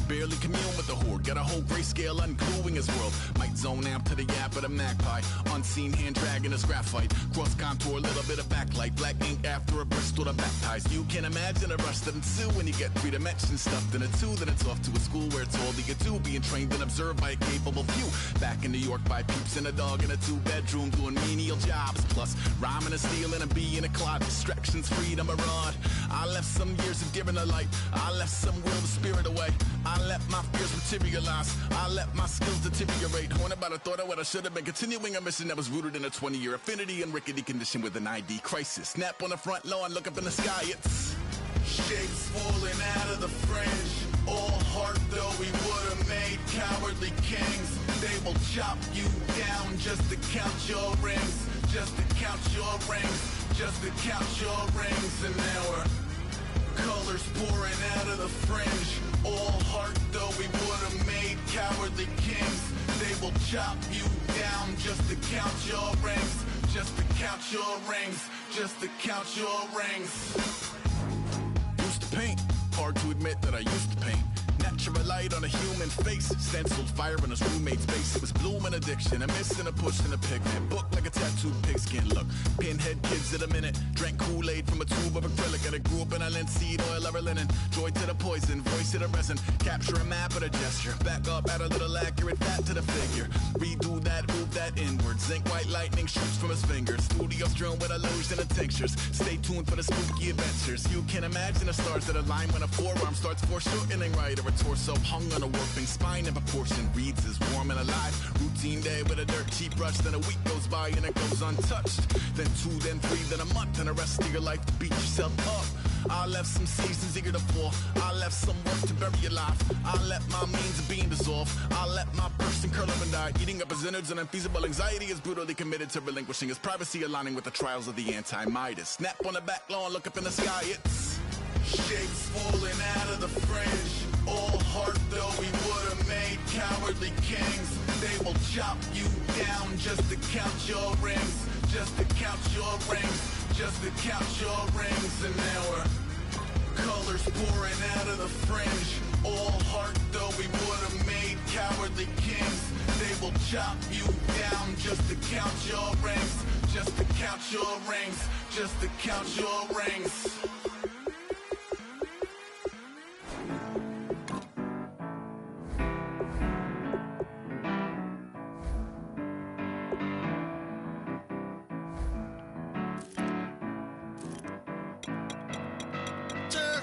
Barely commune with the horde, got a whole grayscale ungluing his world. Might zone amp to the yap of the magpie, unseen hand dragging his graphite. Cross contour, little bit of backlight, black ink after a Bristol to baptize. You can imagine a rush that ensue when you get 3 dimensions stuffed in a 2. Then it's off to a school where it's all you get to, being trained and observed by a capable few. Back in New York by peeps and a dog in a 2-bedroom doing menial jobs. Plus rhyming and stealing and being a clod, distractions, freedom, a rod. I left some years of giving a light, I left some will the spirit away. I let my fears materialize, I let my skills deteriorate. Horn about a thought of what I should have been, continuing a mission that was rooted in a 20-year affinity and rickety condition with an ID crisis. Snap on the front lawn, look up in the sky, it's shapes falling out of the fringe. All heart though we would've made cowardly kings. They will chop you down just to count your rings. just to count your rings, just to count your rings. And now we're colors pouring out of the fringe. All heart though we would have made cowardly kings. They will chop you down just to count your rings, just to count your rings, just to count your rings. Used to paint, hard to admit that I used to paint. Natural light on a human face, stenciled fire in his roommate's face. It was bloom and addiction, a miss and a push and a pigment. Book like a tattooed pigskin look. Pinhead kids in a minute. Drank Kool-Aid from a tube of acrylic. And I grew up in a linseed oil or a linen. Joy to the poison, voice to the resin. Capture a map of a gesture. Back up, add a little accurate fat to the figure. Redo that, move that inward. Zinc white lightning shoots from his fingers. Studio strewn with illusion and tinctures. Stay tuned for the spooky adventures. You can imagine the stars that align when a forearm starts foreshortening right, or a torso hung on a warping spine in proportion. Reads as warm and alive. Routine day with a dirt cheap brush. Then a week goes by and it goes untouched. Then 2, then 3, then a month, and the rest of your life to beat yourself up. I left some seasons eager to fall. I left some work to bury your life. I let my means of being dissolve. I let my person curl up and die. Eating up his innards and unfeasible anxiety is brutally committed to relinquishing his privacy, aligning with the trials of the anti-Midas. Snap on the back lawn, look up in the sky, it's shapes falling out of the fringe. All heart though we would have made cowardly kings. They will chop you down just to count your rings, just to count your rings, just to count your rings. And now we're colors pouring out of the fringe. All heart though we would have made cowardly kings. They will chop you down just to count your rings, just to count your rings, just to count your rings. Turn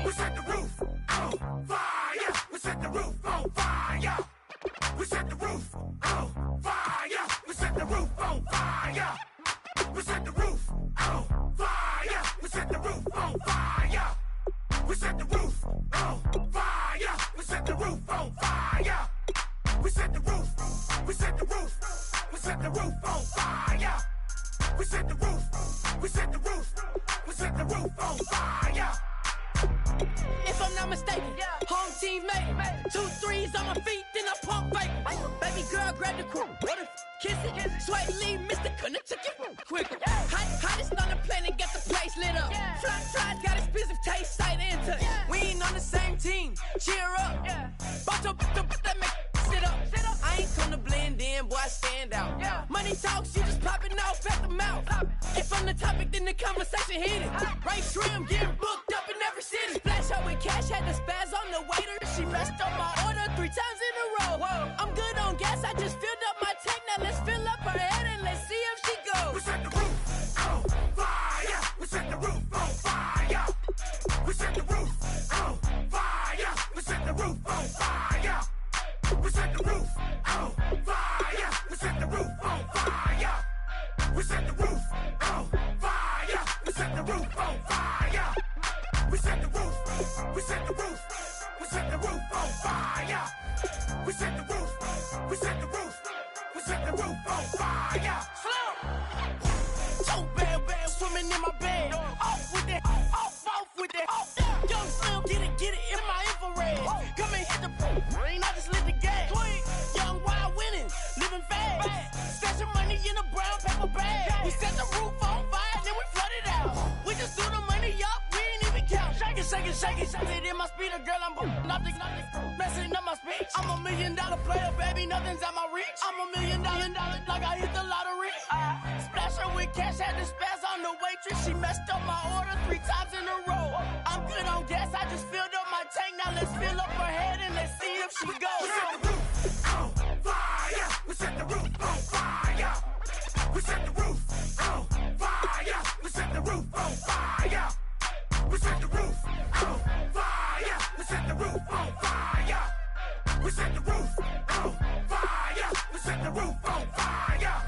We set the roof on fire. We set the roof on fire. We set the roof on fire. We set the roof on fire. We set the roof on fire. We set the roof on fire. We set the roof on fire. We set the roof on fire. We set the roof. We set the roof. We set the roof on fire. We set the roof. We set the roof. We set the roof on fire. If I'm not mistaken, home team made it. 2 3s on my feet, then I pump fake. Baby girl, grab the crew. Kiss it, sweat, leave, Mr. Couldn't took it quicker. Hottest on the planet, got the place lit up. Fly, got expensive taste, sight into it. We ain't on the same team, cheer up. Bunch of that make sit up. I ain't come to blend in, boy, I stand out. Money talks, you just popping off at the mouth. If I'm the topic, then the conversation hit it. Right shrimp, getting booked up in every city. Flash out with cash, had the spaz on the waiter. She messed up my order 3 times in a row. I'm good on gas, I just filled up my tank. Now let's fill up her head and let's see if she goes. We set the roof on fire. We set the roof on fire. We set the roof on fire. We set the roof on fire. We set the roof on fire. We set the roof on fire. We set the roof on fire. We set the roof on fire. We set the roof. We set the roof. We set the roof on fire. We set the roof. We set the roof. We set the roof on fire. So bad, swimming in my bed. Off with it, off with it. Young Slim, get it in my infrared. Come and hit the rain, I just lit the gas. Young wild winning, living fast. Stashing money in a brown paper bag. We set the roof on fire, then we flood it out. We just threw the money up, we ain't even count. Shake it in my speeder, girl, I'm nothing, messing up my speech. I'm $1 million player, baby, nothing's at my reach. I'm $1 million, like I hit the lottery. Splash her with cash, had the spaz on the waitress. She messed up my order 3 times in a row. I'm good on gas, I just filled up my tank. Now let's fill up her head and let's see if she goes. We set the roof on fire. We set the roof on fire. We set the roof on fire. We set the roof on fire. We set the roof on fire. We set the roof on fire. We set the roof on fire. We set the roof on fire.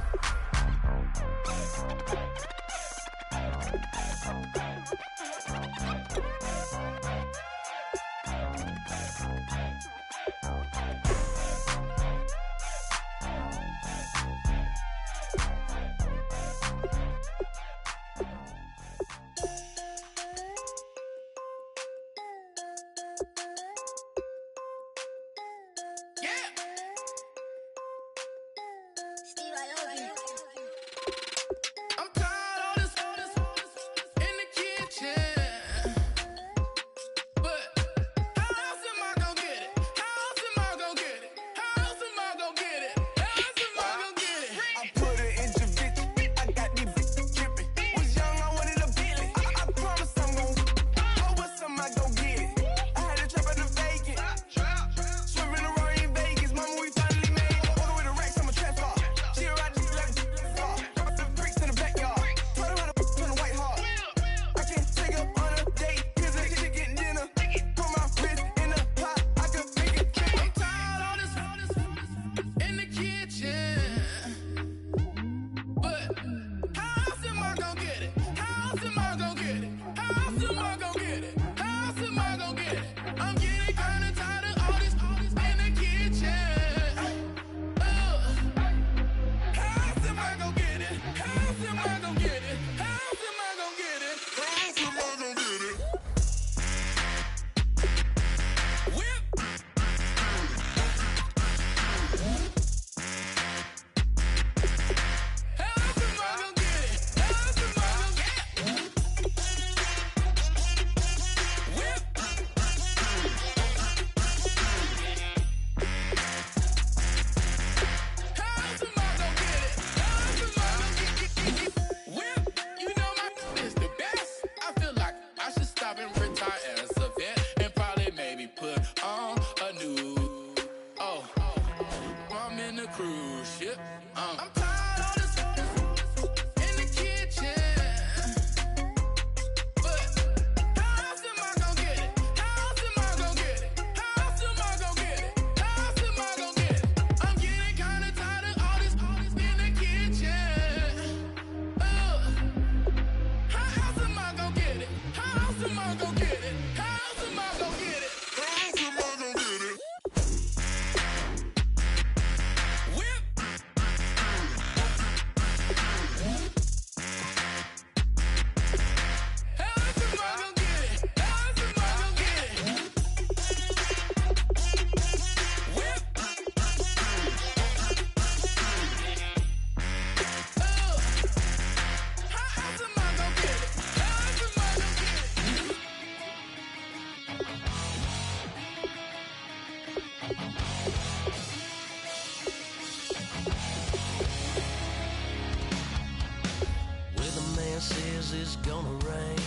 Weatherman says it's gonna rain.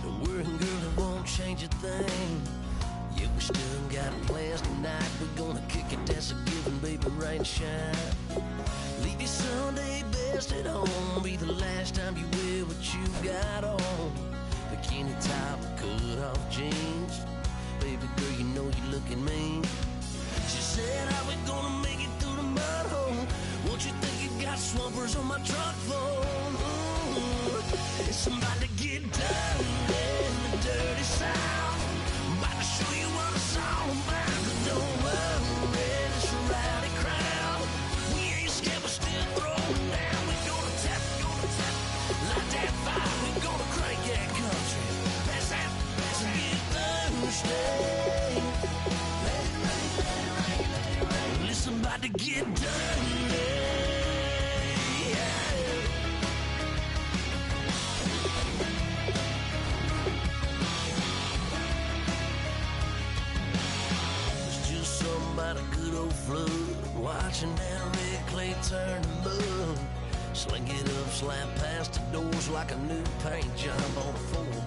Don't worry, girl, it won't change a thing. Yeah, we still got plans tonight. We're gonna kick it, that's a given, baby, rain and shine. Leave your Sunday best at home. Be the last time you wear what you got on. Bikini top, cut off jeans. Baby girl, you know you're looking mean. She said, how we gonna make it through the mud hole? Won't you think you got swampers on my truck phone? Ooh, it's about to get dirty in the dirty South. I'm about to show you what it's all about. But don't worry, it's a rowdy crowd. We ain't scared, we're still throwing down. We're gonna tap, light that fire. We're gonna crank that country. Pass that, and get Thursday. Let it rain, let it rain, let it rain. Listen, about to get dirty. About a good old flood, watching that red clay turn to mud. Sling it up, slap past the doors like a new paint job on a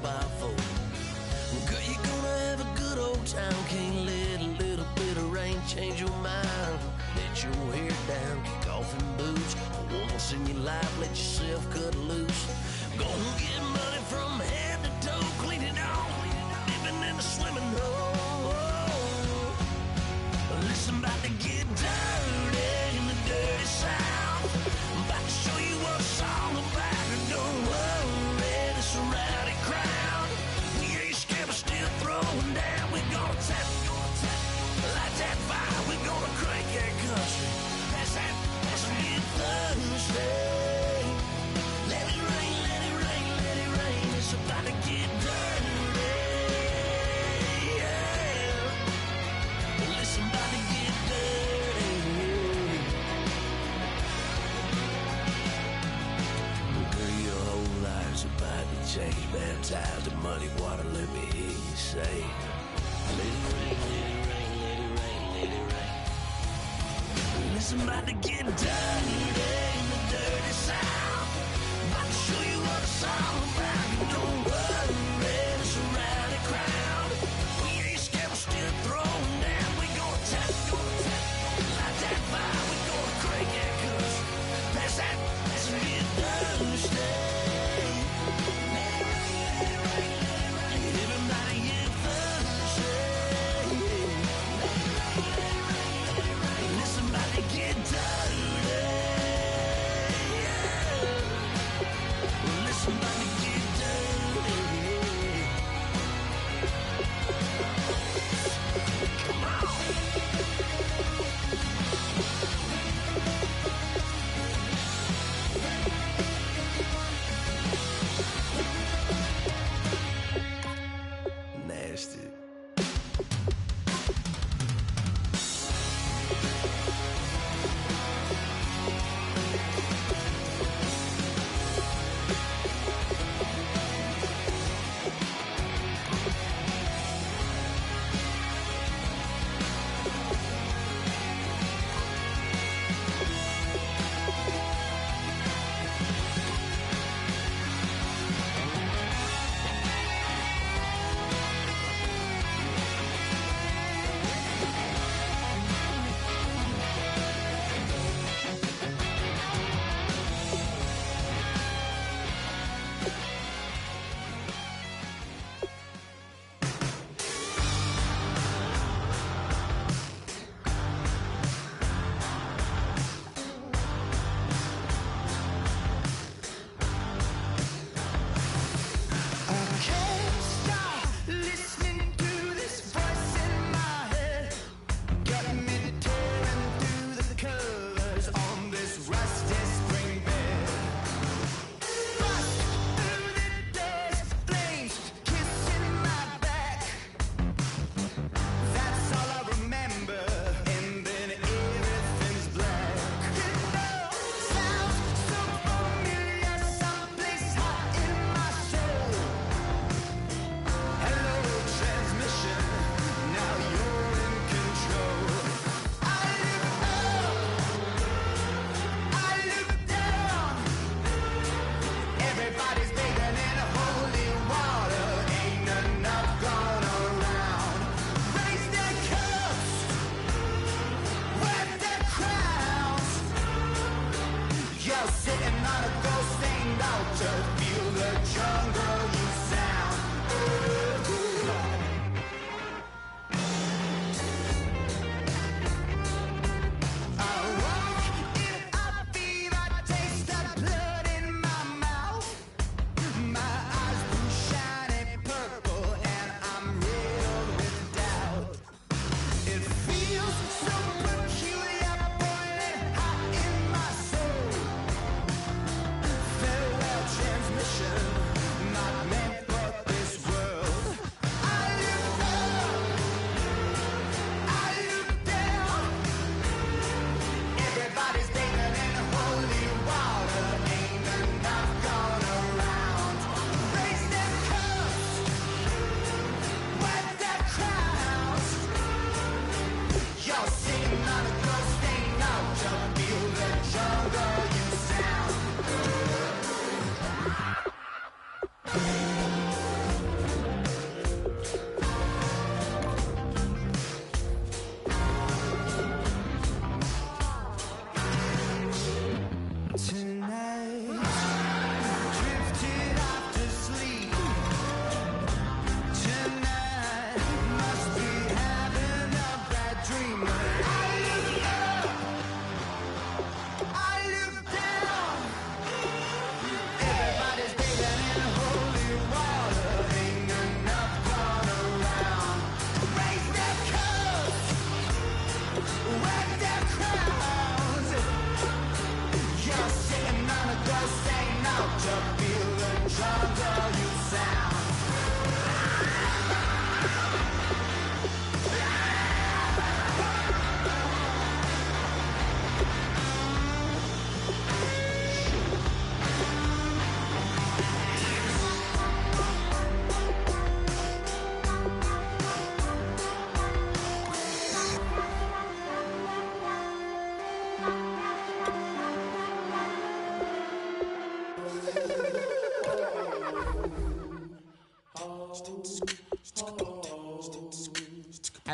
4x4. Girl, you're gonna have a good old time. Can't let a little bit of rain change your mind. Let your hair down, kick off in boots. Once in your life, let yourself cut loose. Go and get money from head to toe, clean it off, living in the swimming hole. Listen, about to get dirty in the dirty South. I'm about to show you what it's all about. And don't worry, it's a rowdy crowd. We ain't scared, we're still throwing down. We're gonna tap, light that fire. We're gonna crank that country. Pass that, and get Thursday. Let it rain, let it rain, let it rain. It's about to get dirty. Somebody get dirty. Girl, your whole life's about to change. Baptized in muddy water, let me hear you say, let it rain, let it rain, let it rain, let it rain. Listen, about to get dirty in the dirty South. About to show you what it's all about. Don't worry, it's a rowdy crowd. We ain't scared, we're still throwing down. Light that fire, we're gonna crank that country. Pass that, and get Thursday. Let it rain, let it rain, let it rain. Everybody get Thursday. Let it rain, let it rain, let it rain. Listen, about to get dirty.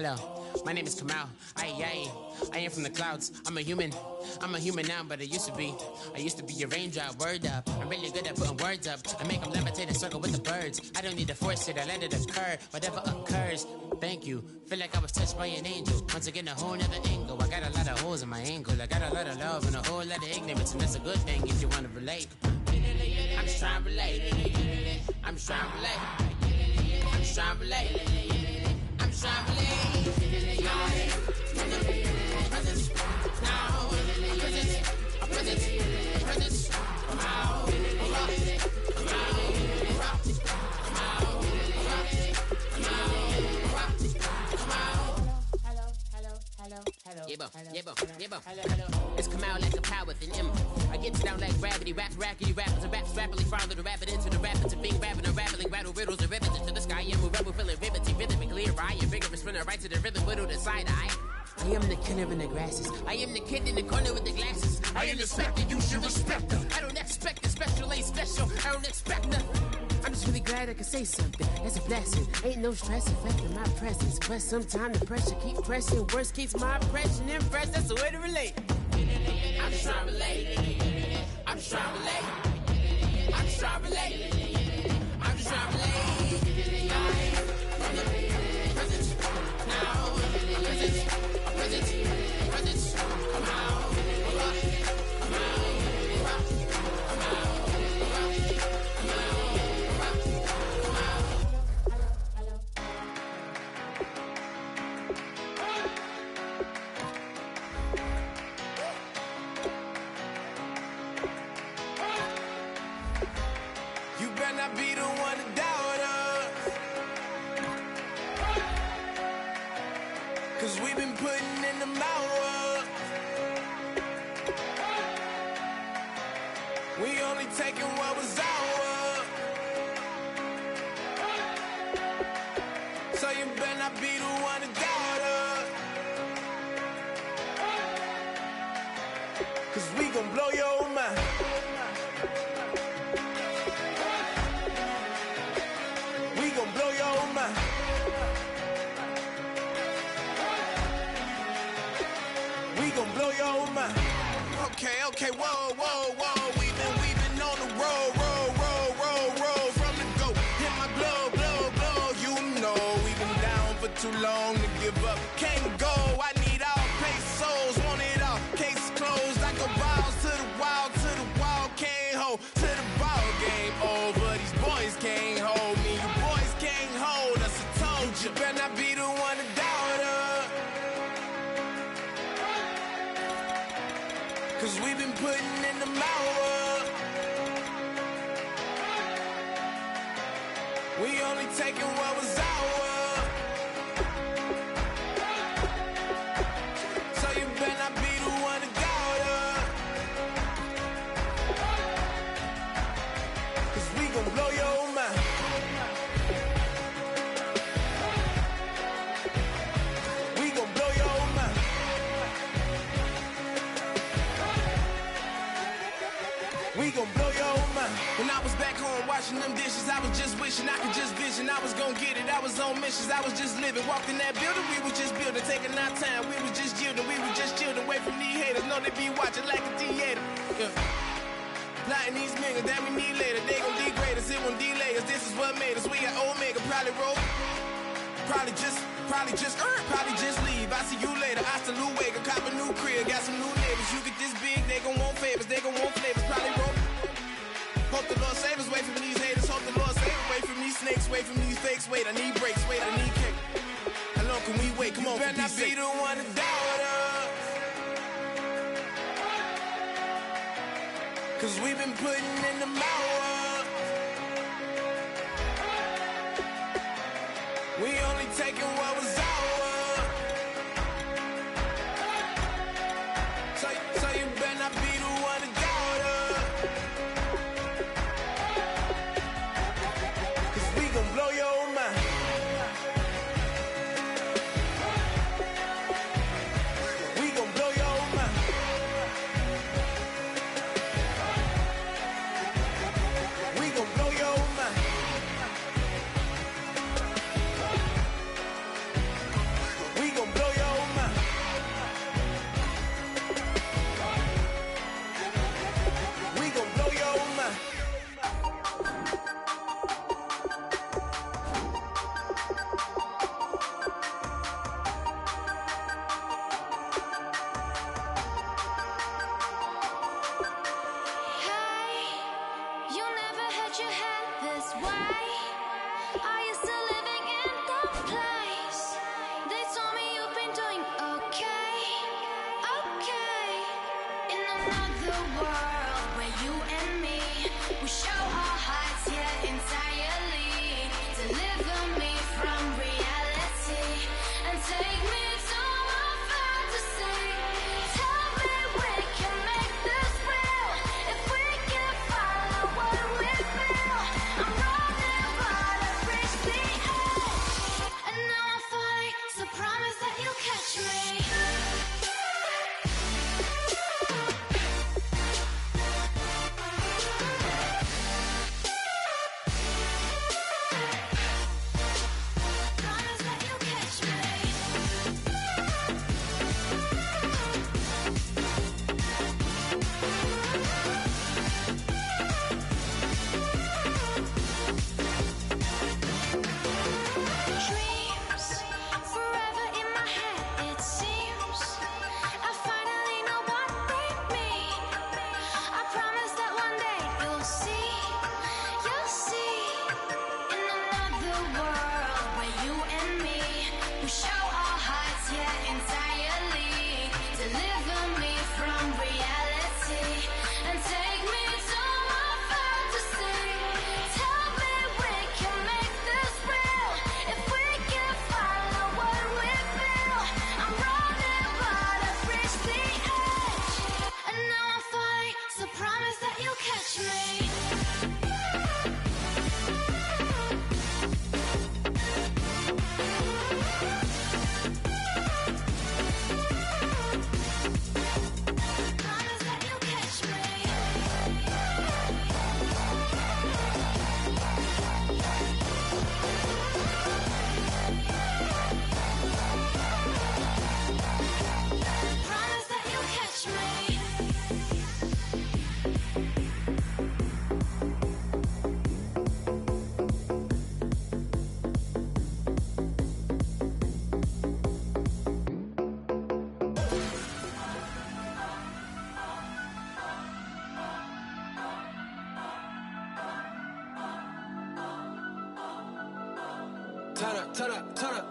Hello, my name is Kamal. I am from the clouds. I'm a human now, but I used to be a raindrop. Word up, I'm really good at putting words up. I make them levitate and circle with the birds. I don't need to force it, I let it occur. Whatever occurs, thank you. Feel like I was touched by an angel. Once again, a whole nother angle. I got a lot of holes in my angle. I got a lot of love and a whole lot of ignorance, and that's a good thing if you want to relate. I'm just trying to relate. I'm just trying to relate. I'm just trying to relate. I'm just trying to relate. It's come out like a power with an M. I get you down like gravity, rackety rappers and raps rapidly follow the rabbit into the rapids and being rapping and rattling, rattle riddles and rivets into the sky. I'm a rebel feeling riveting, rhythmically clear. I am vigorous, spinner right to the rhythm, widow to side eye. I am the killer in the grasses. I am the kid in the corner with the glasses. I am the spectre, you should respect her. I don't expect a special, ain't special. I don't expect nothing. I'm just really glad I can say something. That's a blessing. Ain't no stress affecting my presence. But sometimes the pressure keeps pressing. Worst keeps my impression impressed. That's the way to relate. I'm just trying to relate. I'm just trying to relate. I'm just trying to relate. I'm just trying to relate. From the present now. Present. Come out. Not be the one to doubt us, 'cause we've been putting in the hours. We only taking what was ours, so you better not be the one to doubt us, 'cause we gon' blow your mind. Blow your mind. We gon' blow your mind. Okay, whoa. We've been on the road from the go. Hit my blow. You know we've been down for too long to give up. Can't go. I need all pesos, want it all. Case closed. I go balls to the wall, can't hold to the ball game over. These boys can't hold me. You boys can't hold us. I told you. You better not be the one to doubt us, 'cause we've been putting in the hours. We only taking what was ours, so you better not be the one to doubt us, 'cause we gon' blow your mind. We gon' blow your mind. We gon' blow your mind. When I was back home washing them dishes, I was just wishing I could just vision. I was gon' get it, I was on missions, I was just living. Walked in that building, we was just building, taking our time. We was just yielding, we was just chilling away from these haters. Know they be watching like a theater. Yeah. Plotting these niggas that we need later. They gon' degrade us, it won't delay us. This is what made us. We got Omega, probably roll. Probably just leave. I see you later. I salute Wega, cop a new crib, got some new neighbors. You get this big, they gon' want favors, they gon' want flavors. Probably roll. Hope the Lord save us, wait from these haters. Hope the Lord save us, wait from these snakes, wait from these fakes. Wait, I need breaks, wait, I need cake. How long can we wait? Come on, you better not be the one to doubt us, 'cause we've been putting in the hours. We only taking what was ours, so you better not be the one to doubt us, 'cause we gon' blow your mind. We gon' blow your mind. We gon' blow your mind. you and me, we show our hearts here entirely. Deliver me from reality and take me to my fantasy. Tell me we can make this real if we can follow what we feel. I'm running but I've reached the edge, and now I'm falling, so promise that you'll catch me.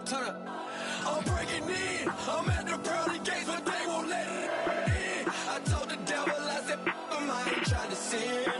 Turn up. I'm breaking in. I'm at the pearly gates, but they won't let it in. I told the devil, I said, I ain't trying to sin.